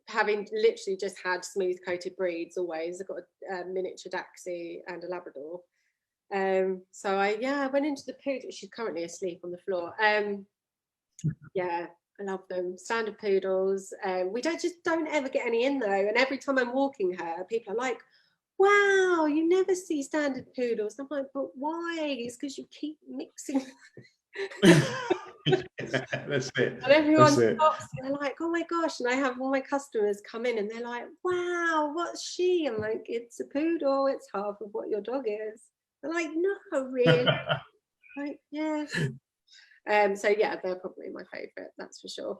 Having literally just had smooth coated breeds always. I've got a miniature Dachshund and a Labrador. So I went into the poodle. She's currently asleep on the floor. Yeah, I love them. Standard poodles. We don't ever get any in though. And every time I'm walking her, people are like, wow, you never see standard poodles. I'm like, but why? It's because you keep mixing. Yeah, that's it. And everyone stops and they're like, oh my gosh. And I have all my customers come in and they're like, wow, what's she? I'm like, it's a poodle. It's half of what your dog is. They're like, no, really? Like, yes. So yeah, they're probably my favourite, that's for sure.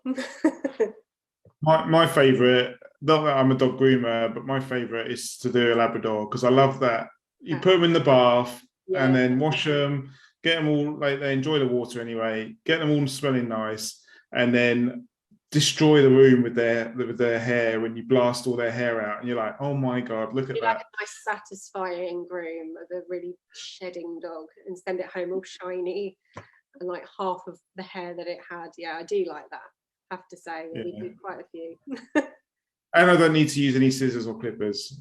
My favourite, not that I'm a dog groomer, but my favourite is to do a Labrador, because I love that you put them in the bath and then wash them, get them all, like, they enjoy the water anyway, get them all smelling nice, and then destroy the room with their hair when you blast all their hair out, and you're like, oh my god, look at that. Like a nice satisfying groom of a really shedding dog and send it home all shiny and like half of the hair that it had. Yeah, I do like that, have to say. We do quite a few. And I don't need to use any scissors or clippers.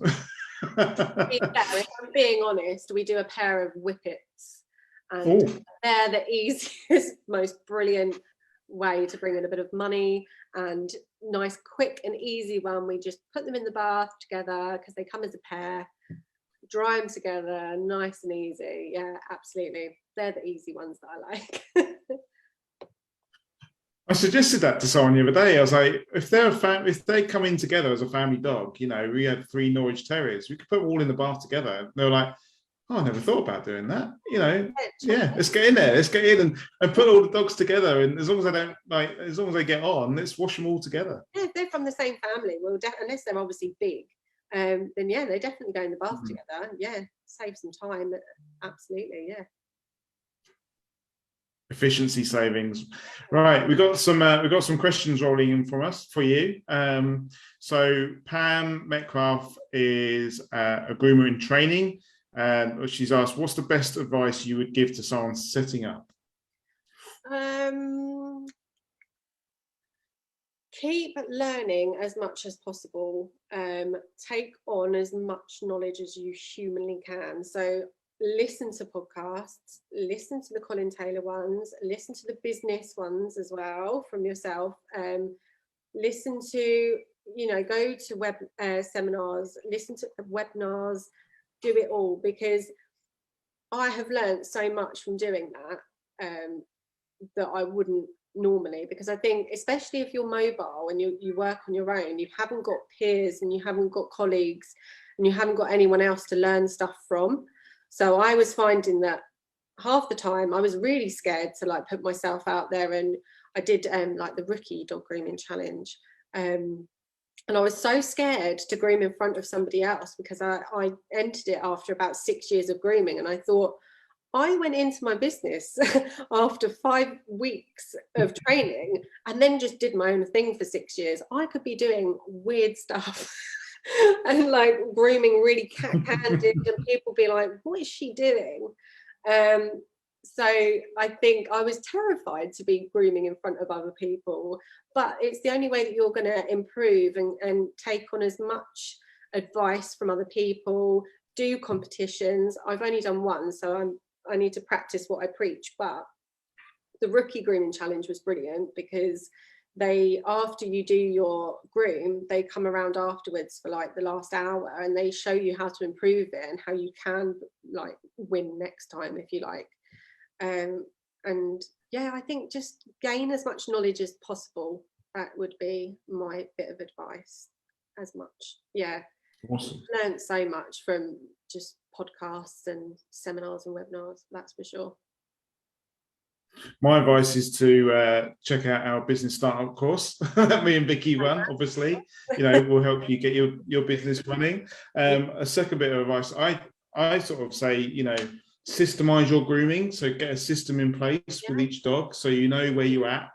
If I'm being honest, we do a pair of Whippets, and they're the easiest, most brilliant way to bring in a bit of money, and nice, quick and easy one. We just put them in the bath together because they come as a pair, dry them together, nice and easy. Yeah, absolutely. They're the easy ones that I like. I suggested that to someone the other day. I was like, if they come in together as a family dog, you know, we had 3 Norwich Terriers, we could put them all in the bath together. And they were like, oh, I never thought about doing that. You know, yeah, let's get in there. Let's get in and put all the dogs together. And as long as they get on, let's wash them all together. Yeah, if they're from the same family, well, unless they're obviously big, then yeah, they definitely go in the bath together. Yeah, save some time. Absolutely, yeah. Efficiency savings. Right, we got some questions rolling in for you. So Pam Metcalf is a groomer in training. And she's asked, what's the best advice you would give to someone setting up? Keep learning as much as possible. Take on as much knowledge as you humanly can. So listen to podcasts, listen to the Colin Taylor ones, listen to the business ones as well from yourself. Listen to, go to web seminars, listen to webinars, do it all, because I have learned so much from doing that that I wouldn't normally, because I think, especially if you're mobile and you work on your own, you haven't got peers and you haven't got colleagues and you haven't got anyone else to learn stuff from. So I was finding that half the time I was really scared to like put myself out there, and I did like the rookie dog grooming challenge, and I was so scared to groom in front of somebody else, because I entered it after about 6 years of grooming, and I thought, I went into my business after 5 weeks of training and then just did my own thing for 6 years. I could be doing weird stuff and like grooming really cat-handed and people be like, what is she doing? So I think I was terrified to be grooming in front of other people, but it's the only way that you're going to improve and take on as much advice from other people, do competitions. I've only done one, so I need to practice what I preach, but the rookie grooming challenge was brilliant, because after you do your groom, they come around afterwards for like the last hour and they show you how to improve it and how you can like win next time if you like. And yeah, I think just gain as much knowledge as possible. That would be my bit of advice. As much, yeah. Awesome. Learned so much from just podcasts and seminars and webinars, that's for sure. My advice is to check out our business startup course. Me and Vicky run, obviously, will help you get your business running. A second bit of advice, I sort of say, systemize your grooming. So get a system in place with each dog, so you know where you're at.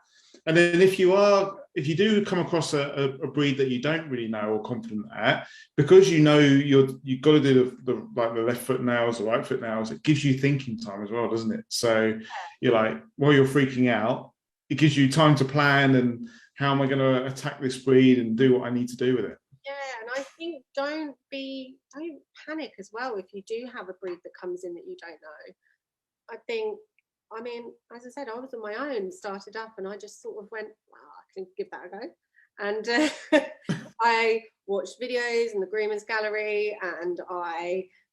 And then if you do come across a breed that you don't really know or confident at, because you've got to do the left foot nails or right foot nails, it gives you thinking time as well, doesn't it? So you're like, while you're freaking out, it gives you time to plan and how am I going to attack this breed and do what I need to do with it. Yeah, and I think don't panic as well if you do have a breed that comes in that you don't know. I mean, as I said, I was on my own, started up, and I just sort of went, wow, I can give that a go. And I watched videos in the Groomers Gallery, and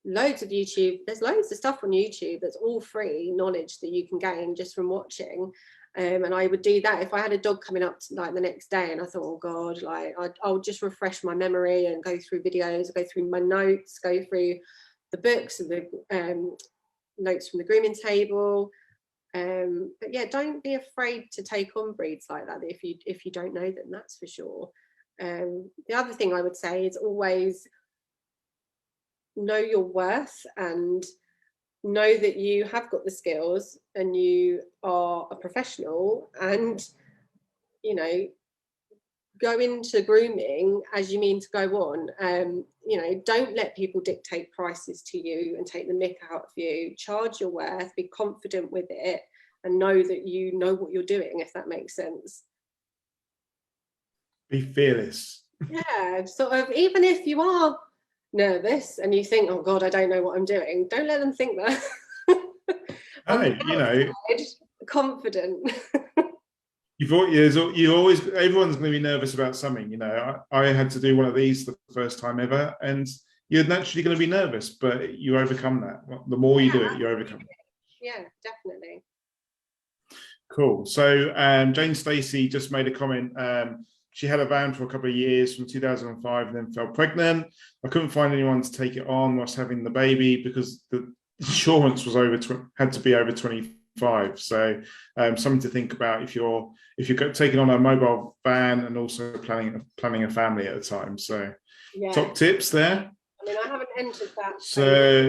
loads of YouTube. There's loads of stuff on YouTube that's all free knowledge that you can gain just from watching. And I would do that if I had a dog coming up to, like the next day, and I thought, oh God, like I'll just refresh my memory and go through videos, go through my notes, go through the books and the notes from the grooming table. But yeah, don't be afraid to take on breeds like that if you don't know them, that's for sure. The other thing I would say is always know your worth and know that you have got the skills and you are a professional, and go into grooming as you mean to go on. Don't let people dictate prices to you and take the mick out of you. Charge your worth, be confident with it, and know that you know what you're doing, if that makes sense. Be fearless. Yeah, sort of, even if you are nervous and you think, oh God, I don't know what I'm doing, don't let them think that. Confident. Everyone's going to be nervous about something. I had to do one of these the first time ever, and you're naturally going to be nervous, but you overcome that. The more you do it, you overcome it. Yeah, definitely. Cool. So Jane Stacey just made a comment. She had a van for a couple of years from 2005 and then fell pregnant. I couldn't find anyone to take it on whilst having the baby because the insurance was had to be over 25. So something to think about if you're taking on a mobile van and also planning a family at the time. So top tips there. I mean, I haven't entered that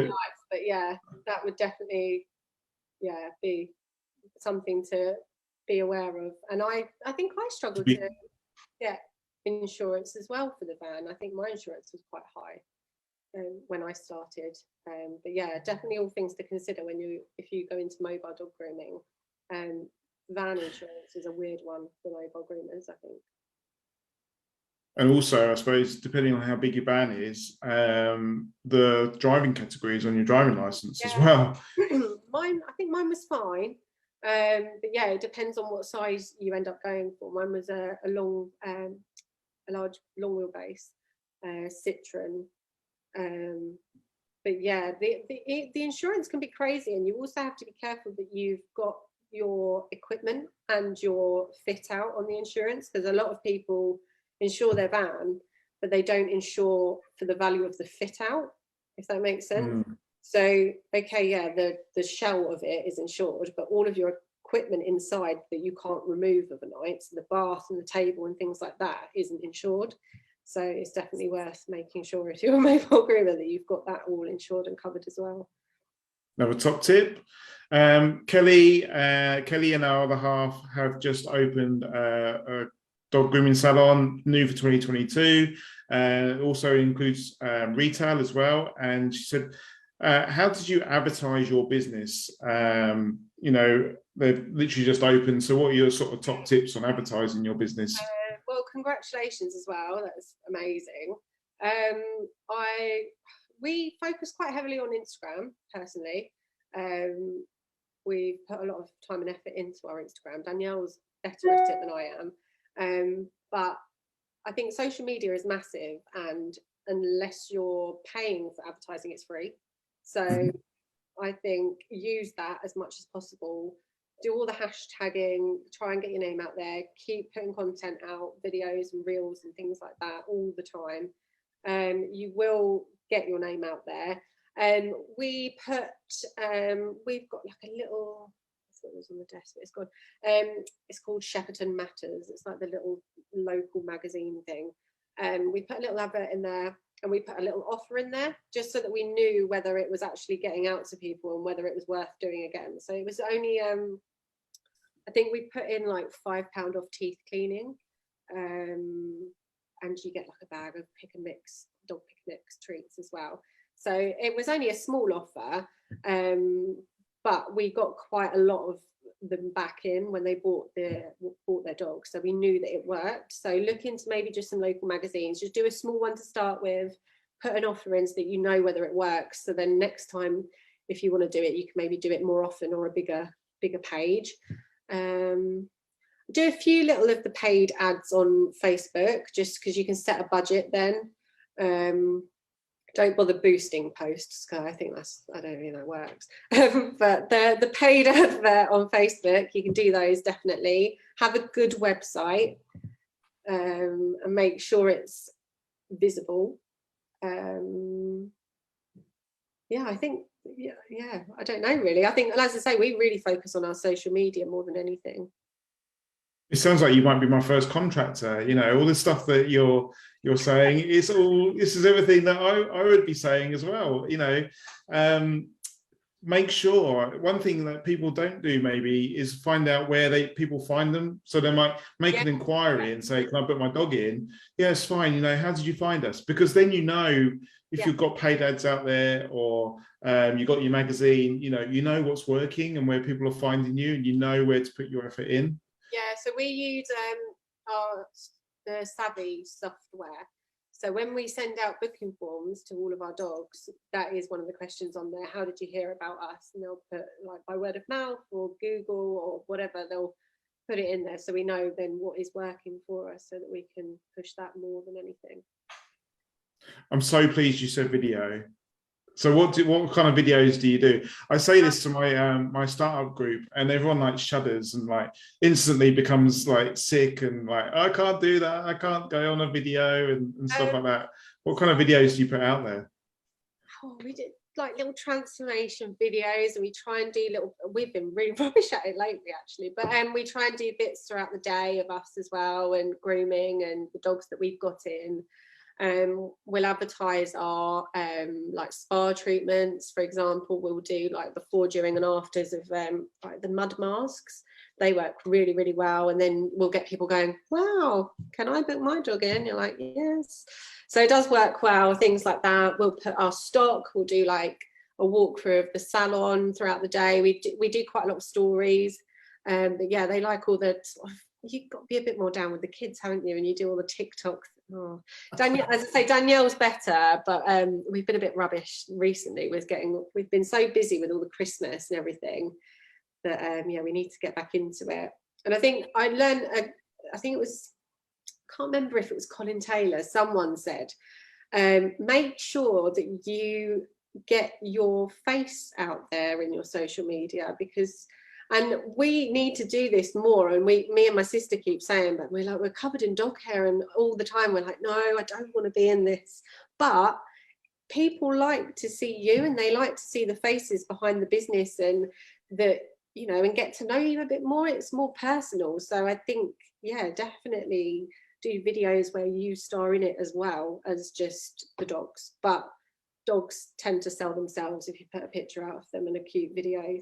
life, but yeah, that would definitely be something to be aware of. And I think I struggled to get insurance as well for the van. I think my insurance was quite high. when I started. But yeah, definitely all things to consider if you go into mobile dog grooming. Van insurance is a weird one for mobile groomers, I think. And also, I suppose, depending on how big your van is, the driving categories on your driving license as well. I think mine was fine. But yeah, it depends on what size you end up going for. Mine was a large long wheelbase Citroen. But yeah, the insurance can be crazy, and you also have to be careful that you've got your equipment and your fit out on the insurance, because a lot of people insure their van, but they don't insure for the value of the fit out, if that makes sense. So, okay, yeah, the shell of it is insured, but all of your equipment inside that you can't remove overnight, so the bath and the table and things like that, isn't insured. So it's definitely worth making sure, if you're a mobile groomer, that you've got that all insured and covered as well. Another top tip. Kelly and our other half have just opened a dog grooming salon, new for 2022. Also includes retail as well. And she said, how did you advertise your business? You know, they've literally just opened. So what are your sort of top tips on advertising your business? Well, congratulations as well. That's amazing. We focus quite heavily on Instagram, personally. We've put a lot of time and effort into our Instagram. Danielle's better at it than I am. But I think social media is massive, and unless you're paying for advertising, it's free. So I think use that as much as possible. Do all the hashtagging, try and get your name out there, keep putting content out, videos and reels and things like that all the time. You will get your name out there. We've got like a little, what was on the desk, but it's called Shepperton Matters. It's like the little local magazine thing. We put a little advert in there, and we put a little offer in there just so that we knew whether it was actually getting out to people and whether it was worth doing again. So it was only, I think we put in like £5 off teeth cleaning, and you get like a bag of dog pick and mix treats as well. So it was only a small offer, but we got quite a lot of them back in when they bought their dogs, so we knew that it worked. So look into maybe just some local magazines, just do a small one to start with, put an offer in so that you know whether it works, so then next time if you want to do it, you can maybe do it more often, or a bigger page. Do a few little of the paid ads on Facebook, just because you can set a budget then. Don't bother boosting posts, because I think I don't think that works. But the paid advert on Facebook, you can do those definitely. Have a good website, and make sure it's visible. Yeah, I think, yeah, I don't know really. I think, as I say, we really focus on our social media more than anything. It sounds like you might be my first contractor. You know, all this stuff that you're saying, this is everything that I would be saying as well. You know, make sure, one thing that people don't do maybe is find out where people find them. So they might make an inquiry and say, can I put my dog in? Yeah, it's fine. You know, how did you find us? Because then you know if you've got paid ads out there, or you've got your magazine, you know what's working and where people are finding you, and you know where to put your effort in. Yeah, so we use the Savvy software. So when we send out booking forms to all of our dogs, that is one of the questions on there. How did you hear about us? And they'll put like by word of mouth or Google or whatever, they'll put it in there, so we know then what is working for us, so that we can push that more than anything. I'm so pleased you said video. So what kind of videos do you do? I say this to my startup group, and everyone like shudders and like instantly becomes like sick and like, I can't do that, I can't go on a video and stuff like that. What kind of videos do you put out there? Oh, we did like little transformation videos, and we try and do we've been really rubbish at it lately actually, but we try and do bits throughout the day of us as well, and grooming and the dogs that we've got in. We'll advertise our like spa treatments, for example. We'll do like before, during and afters of like the mud masks. they work really, really well. And then we'll get people going, wow, can I book my dog in? You're like, yes. So it does work well, things like that. We'll put our stock, we'll do like a walkthrough of the salon throughout the day. We do quite a lot of stories. But yeah, they like all the, you've got to be a bit more down with the kids, haven't you? And you do all the TikToks. Oh. Danielle, as I say, Danielle's better, but we've been a bit rubbish recently we've been so busy with all the Christmas and everything that yeah, we need to get back into it. And I think I learned, I think it was, can't remember if it was Colin Taylor, someone said, make sure that you get your face out there in your social media, because, and we need to do this more. And me and my sister keep saying, but we're covered in dog hair, and all the time we're like, no, I don't want to be in this. But people like to see you, and they like to see the faces behind the business, and that, you know, and get to know you a bit more. It's more personal. So I think, yeah, definitely do videos where you star in it as well as just the dogs. But dogs tend to sell themselves if you put a picture out of them in a cute video.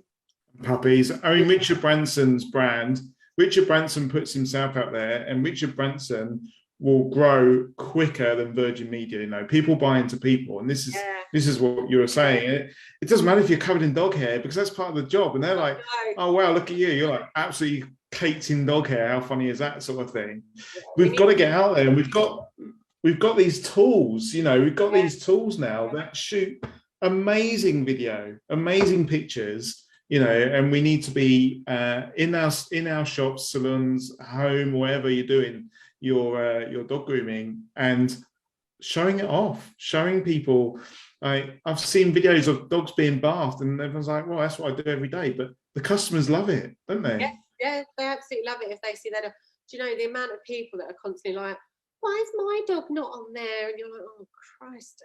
Puppies. I mean, Richard Branson's brand, Richard Branson puts himself out there, and Richard Branson will grow quicker than Virgin Media. You know, people buy into people, and this is what you were saying. It doesn't matter if you're covered in dog hair, because that's part of the job. And they're like, oh wow, look at you, you're like absolutely caked in dog hair. How funny is that, sort of thing? Yeah, we've got to get out there, and we've got these tools. You know, we've got these tools now that shoot amazing video, amazing pictures. You know, and we need to be in our shops, salons, home, wherever you're doing your dog grooming, and showing it off, showing people. I've seen videos of dogs being bathed, and everyone's like, well, that's what I do every day. But the customers love it, don't they? Yeah, they absolutely love it if they see that. Do you know the amount of people that are constantly like, why is my dog not on there? And you're like, oh Christ.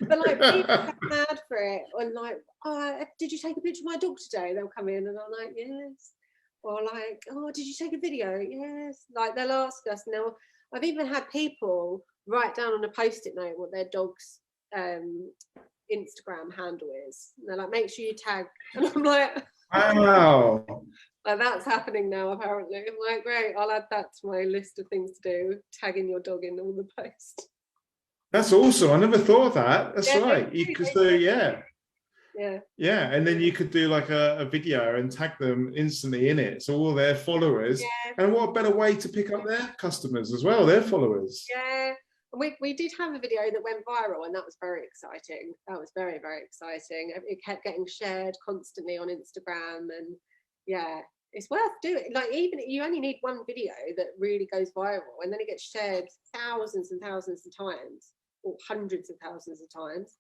But like, people are mad for it, and like, oh, did you take a picture of my dog today? They'll come in and I'm like, yes. Or like, oh, did you take a video? Yes. Like, they'll ask us. Now, I've even had people write down on a post-it note what their dog's Instagram handle is. And they're like, make sure you tag. And I'm like, wow. Like, that's happening now, apparently. I'm like, great, I'll add that to my list of things to do, tagging your dog in all the posts. That's awesome. I never thought of that. That's right. You could do, yeah, and then you could do like a video and tag them instantly in it, so all their followers. And what a better way to pick up their customers as well, their followers. We did have a video that went viral, and that was very exciting. That was very, very exciting. It kept getting shared constantly on Instagram, and yeah, it's worth doing. Like, even you only need one video that really goes viral, and then it gets shared thousands and thousands of times, or hundreds of thousands of times.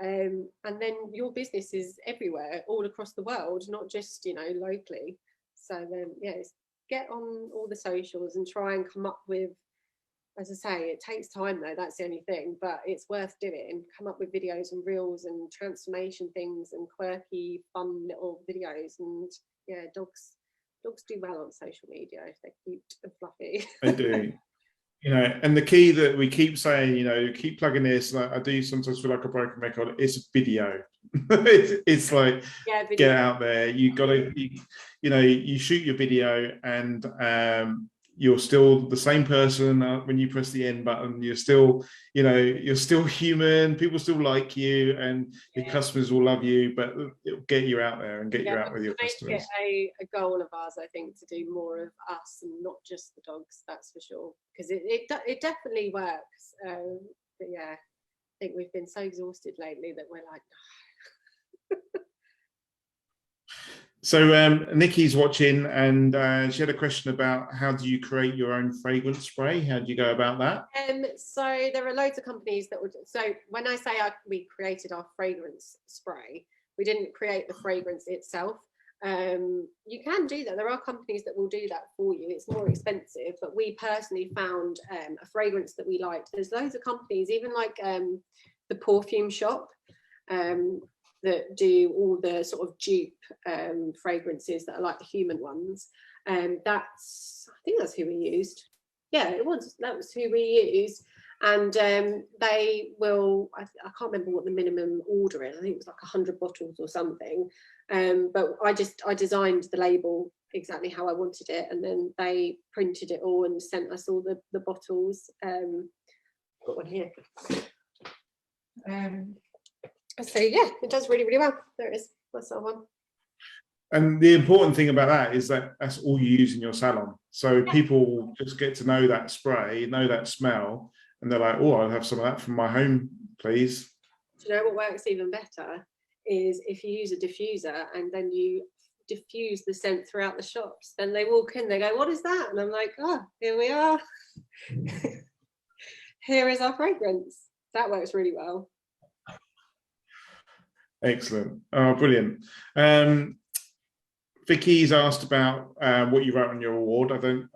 And then your business is everywhere, all across the world, not just, you know, locally. So get on all the socials and try and come up with, as I say, it takes time though, that's the only thing, but it's worth doing. Come up with videos and reels and transformation things and quirky, fun little videos. And yeah, dogs do well on social media if they're cute and fluffy. They do. You know, and the key that we keep saying, you know, keep plugging this, like I do sometimes feel like a broken record, it's video. it's like, get out there. You got to, you know, you shoot your video, and you're still the same person when you press the end button. You're still, you know, you're still human. People still like you, and your customers will love you, but it'll get you out there and get you out with your customers. It's a goal of ours, I think, to do more of us and not just the dogs, that's for sure, because it definitely works. But yeah, I think we've been so exhausted lately that we're like, So Nikki's watching, and she had a question about how do you create your own fragrance spray? How do you go about that? So there are loads of companies that would. So when I say we created our fragrance spray, we didn't create the fragrance itself. You can do that. There are companies that will do that for you. It's more expensive, but we personally found a fragrance that we liked. There's loads of companies, even like the Perfume Shop, that do all the sort of dupe fragrances that are like the human ones. I think that's who we used. Yeah, that was who we used. And they will, I can't remember what the minimum order is. I think it was like 100 bottles or something. But I designed the label exactly how I wanted it, and then they printed it all and sent us all the bottles. Got one here. So yeah, it does really, really well. There it is. That's our one. And the important thing about that is that that's all you use in your salon. So people just get to know that spray, know that smell, and they're like, oh, I'll have some of that from my home, please. Do you know what works even better is if you use a diffuser and then you diffuse the scent throughout the shops. Then they walk in, they go, what is that? And I'm like, oh, here we are. Here is our fragrance. That works really well. Excellent. Oh, brilliant. Vicky's asked about what you wrote on your award. I don't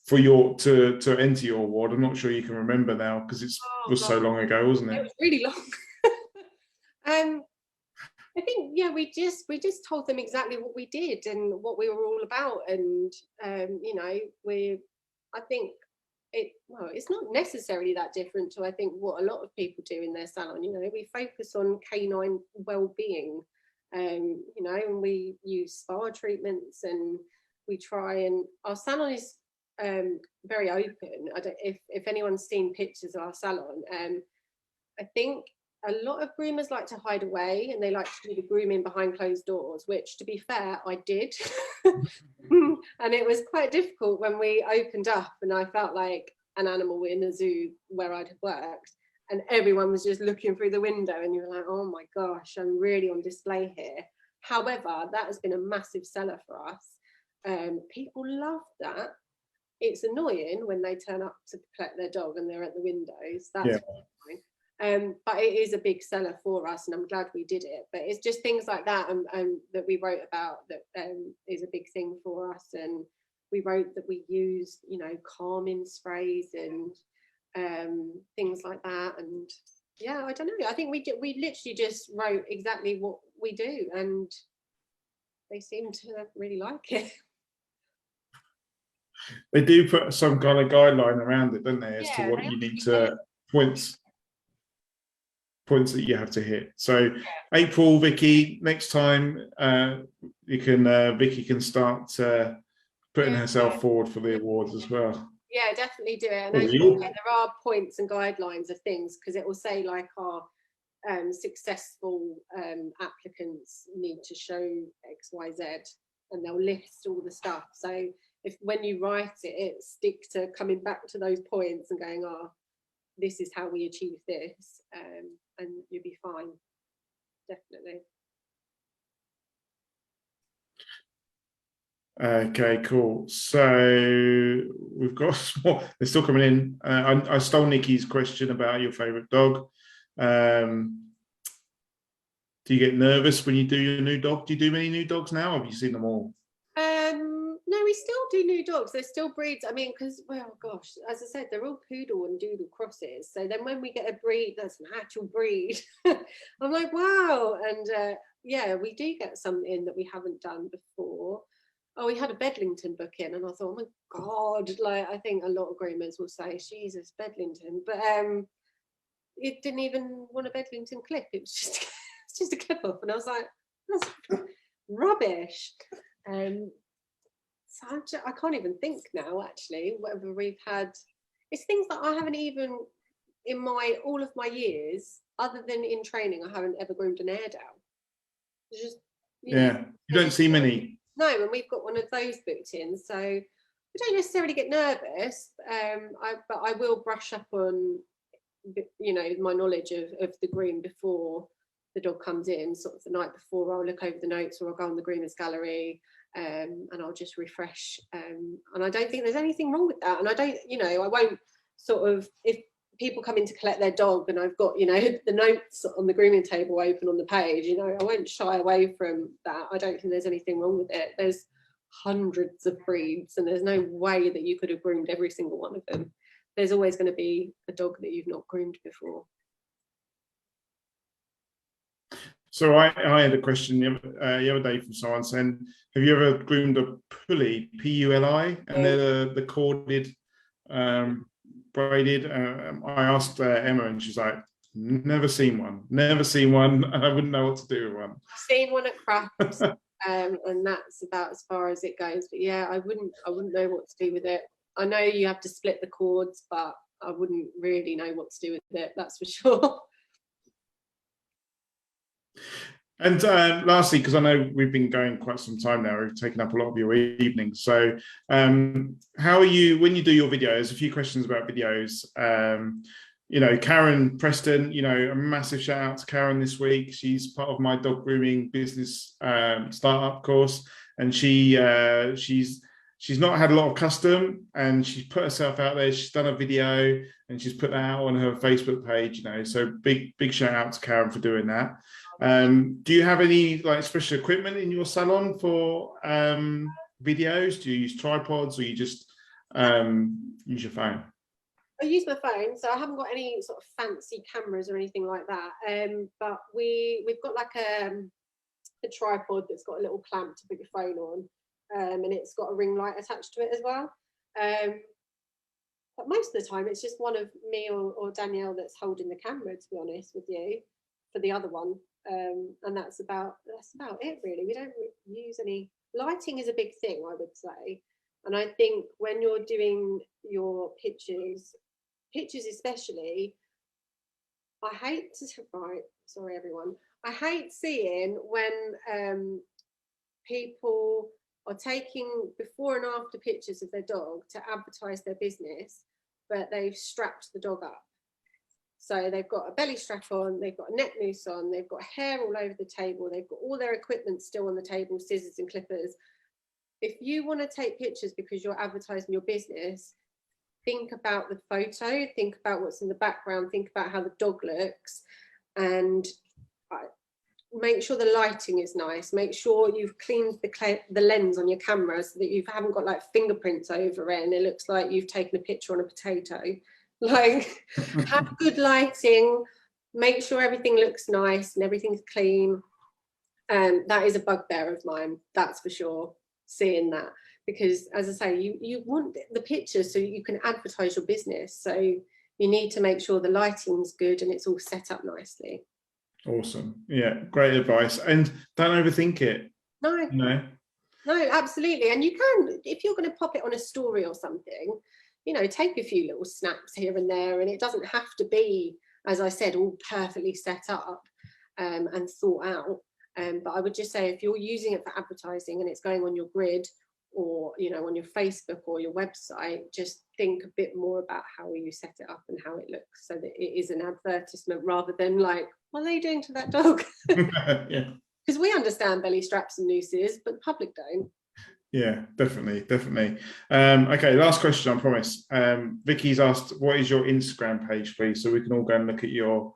for your to enter your award. I'm not sure you can remember now because it was so long ago, wasn't it? It was really long. I think we just told them exactly what we did and what we were all about, and you know, I think it's not necessarily that different to I think what a lot of people do in their salon. You know, we focus on canine well-being. You know, and we use spa treatments, and we try, and our salon is very open. I don't if anyone's seen pictures of our salon. I think a lot of groomers like to hide away and they like to do the grooming behind closed doors, which, to be fair, I did. And it was quite difficult when we opened up and I felt like an animal in a zoo where I'd worked. And everyone was just looking through the window and you're like, oh my gosh, I'm really on display here. However, that has been a massive seller for us. People love that. It's annoying when they turn up to collect their dog and they're at the windows. That's fine. But it is a big seller for us, and I'm glad we did it. But it's just things like that that we wrote about that is a big thing for us. And we wrote that we use, you know, calming sprays and things like that. And yeah, I don't know, I think we literally just wrote exactly what we do, and they seem to really like it. They do put some kind of guideline around it, don't they, as to what you need to points that you have to hit. So April, Vicky, next time Vicky can start putting herself forward for the awards as well. Yeah, definitely do it. And there are points and guidelines of things, because it will say like our successful applicants need to show XYZ, and they'll list all the stuff. So if when you write it stick to coming back to those points and going, oh, this is how we achieve this, and you'll be fine. Definitely. Okay, cool. So we've got more. They're still coming in. I stole Nikki's question about your favorite dog. Do you get nervous when you do your new dog? Do you do many new dogs now? Or have you seen them all? No, we still do new dogs. There's still breeds. I mean, because, well, gosh, as I said, they're all poodle and doodle crosses. So then when we get a breed that's an actual breed, I'm like, wow. And yeah, we do get some in that we haven't done before. Oh, we had a Bedlington book in, and I thought, oh my God, like, I think a lot of groomers will say, Jesus, Bedlington. But it didn't even want a Bedlington clip. It was just a clip off. And I was like, that's rubbish. So I can't even think now, actually, whether we've had. It's things that I haven't even, in all of my years, other than in training, I haven't ever groomed an Airedale. It's just, you don't see many. No, and we've got one of those booked in, so I don't necessarily get nervous. But I will brush up on, you know, my knowledge of the groom before the dog comes in, sort of the night before. I'll look over the notes, or I'll go on the groomers gallery, and I'll just refresh. And I don't think there's anything wrong with that. And I don't, you know, I won't sort of, if people come in to collect their dog and I've got, you know, the notes on the grooming table open on the page, you know, I won't shy away from that. I don't think there's anything wrong with it. There's hundreds of breeds, and there's no way that you could have groomed every single one of them. There's always going to be a dog that you've not groomed before. So I had a question the other day from someone saying, have you ever groomed a pulley, P-U-L-I, and they're the corded, braided? I asked Emma, and she's like, never seen one. I wouldn't know what to do with one. I've seen one at Crafts. and that's about as far as it goes. But yeah, I wouldn't know what to do with it. I know you have to split the cords, but I wouldn't really know what to do with it, that's for sure. And lastly, because I know we've been going quite some time now, we've taken up a lot of your evenings. So how are you, when you do your videos, a few questions about videos. You know, Karen Preston, you know, a massive shout out to Karen this week. She's part of my dog grooming business startup course. And she's not had a lot of custom, and she's put herself out there. She's done a video and she's put that out on her Facebook page, you know, so big shout out to Karen for doing that. Do you have any like special equipment in your salon for videos? Do you use tripods, or you just use your phone? I use my phone, so I haven't got any sort of fancy cameras or anything like that. But we've got like a tripod that's got a little clamp to put your phone on, and it's got a ring light attached to it as well. But most of the time, it's just one of me or Danielle that's holding the camera, to be honest with you, for the other one. And that's about it, really. We don't use any lighting. Is a big thing, I would say. And I think when you're doing your pictures especially, I hate to, right, sorry everyone, I hate seeing when people are taking before and after pictures of their dog to advertise their business, but they've strapped the dog up. So they've got a belly strap on, they've got a neck noose on, they've got hair all over the table, they've got all their equipment still on the table, scissors and clippers. If you want to take pictures because you're advertising your business, think about the photo, think about what's in the background, think about how the dog looks, and make sure the lighting is nice. Make sure you've cleaned the lens on your camera so that you haven't got like fingerprints over it and it looks like you've taken a picture on a potato. Like, have good lighting, make sure everything looks nice and everything's clean. That is a bugbear of mine, that's for sure, seeing that. Because as I say, you want the pictures so you can advertise your business. So you need to make sure the lighting's good and it's all set up nicely. Awesome. Yeah, great advice. And don't overthink it. No, absolutely. And you can, if you're going to pop it on a story or something, you know, take a few little snaps here and there, and it doesn't have to be, as I said, all perfectly set up and thought out. But I would just say, if you're using it for advertising and it's going on your grid, or, you know, on your Facebook or your website, just think a bit more about how you set it up and how it looks, so that it is an advertisement rather than like, what are they doing to that dog? Yeah. Because we understand belly straps and nooses, but the public don't. Yeah, definitely. Okay, last question, I promise. Vicky's asked, what is your Instagram page, please, so we can all go and look at your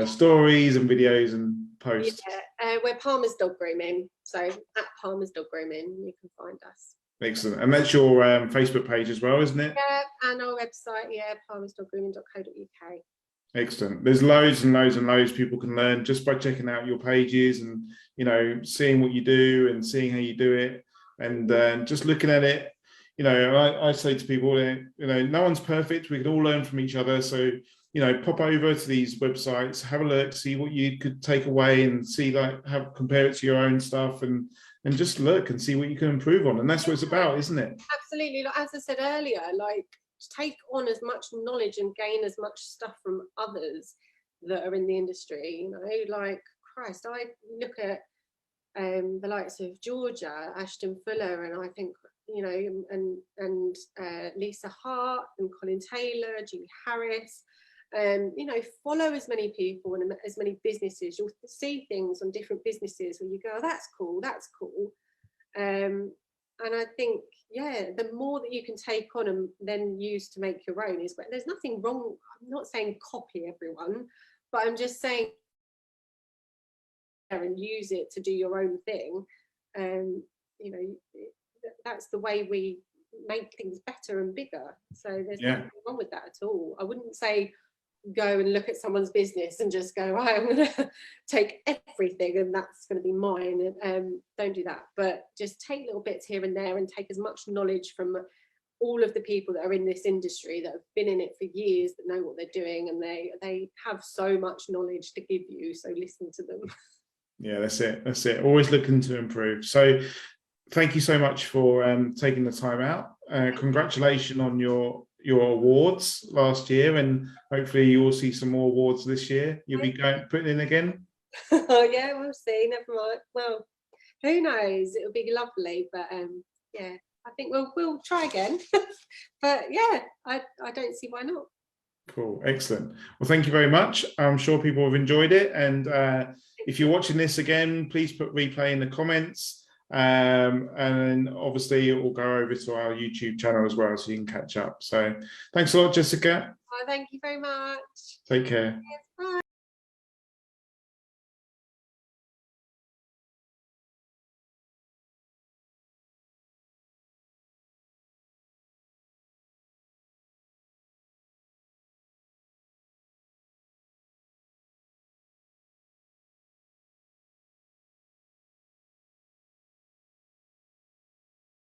stories and videos and posts. Yeah, we're Palmer's Dog Grooming, so at Palmer's Dog Grooming you can find us. Excellent. And that's your Facebook page as well, isn't it? Yeah, and our website, yeah, palmersdoggrooming.co.uk. Excellent. There's loads and loads and loads people can learn just by checking out your pages and, you know, seeing what you do and seeing how you do it, and just looking at it. You know, I say to people, you know, no one's perfect. We can all learn from each other. So, you know, pop over to these websites, have a look, see what you could take away, and see, like, compare it to your own stuff, and just look and see what you can improve on. And that's what it's about, isn't it? Absolutely. Like, as I said earlier, like, take on as much knowledge and gain as much stuff from others that are in the industry. You know, like, Christ, I look at the likes of Georgia, Ashton Fuller, and I think, you know, and Lisa Hart and Colin Taylor, Julie Harris. You know, follow as many people and as many businesses. You'll see things on different businesses where you go, oh, that's cool. And I think, yeah, the more that you can take on and then use to make your own is, but there's nothing wrong. I'm not saying copy everyone, but I'm just saying, and use it to do your own thing. You know, that's the way we make things better and bigger. So there's nothing wrong with that at all. I wouldn't say go and look at someone's business and just go, right, I'm going to take everything and that's going to be mine. Don't do that, but just take little bits here and there and take as much knowledge from all of the people that are in this industry that have been in it for years, that know what they're doing, and they have so much knowledge to give you, so listen to them. Yeah, that's it. That's it. Always looking to improve. So thank you so much for taking the time out. Congratulations on your awards last year, and hopefully you will see some more awards this year. You'll be putting in again. Oh yeah, we'll see. Never mind. Well, who knows? It'll be lovely, but yeah, I think we'll try again. But yeah, I don't see why not. Cool, excellent. Well, thank you very much. I'm sure people have enjoyed it, and if you're watching this again, please put replay in the comments, and obviously it will go over to our YouTube channel as well, so you can catch up. So thanks a lot, Jessica. Oh, thank you very much. Take care. Cheers.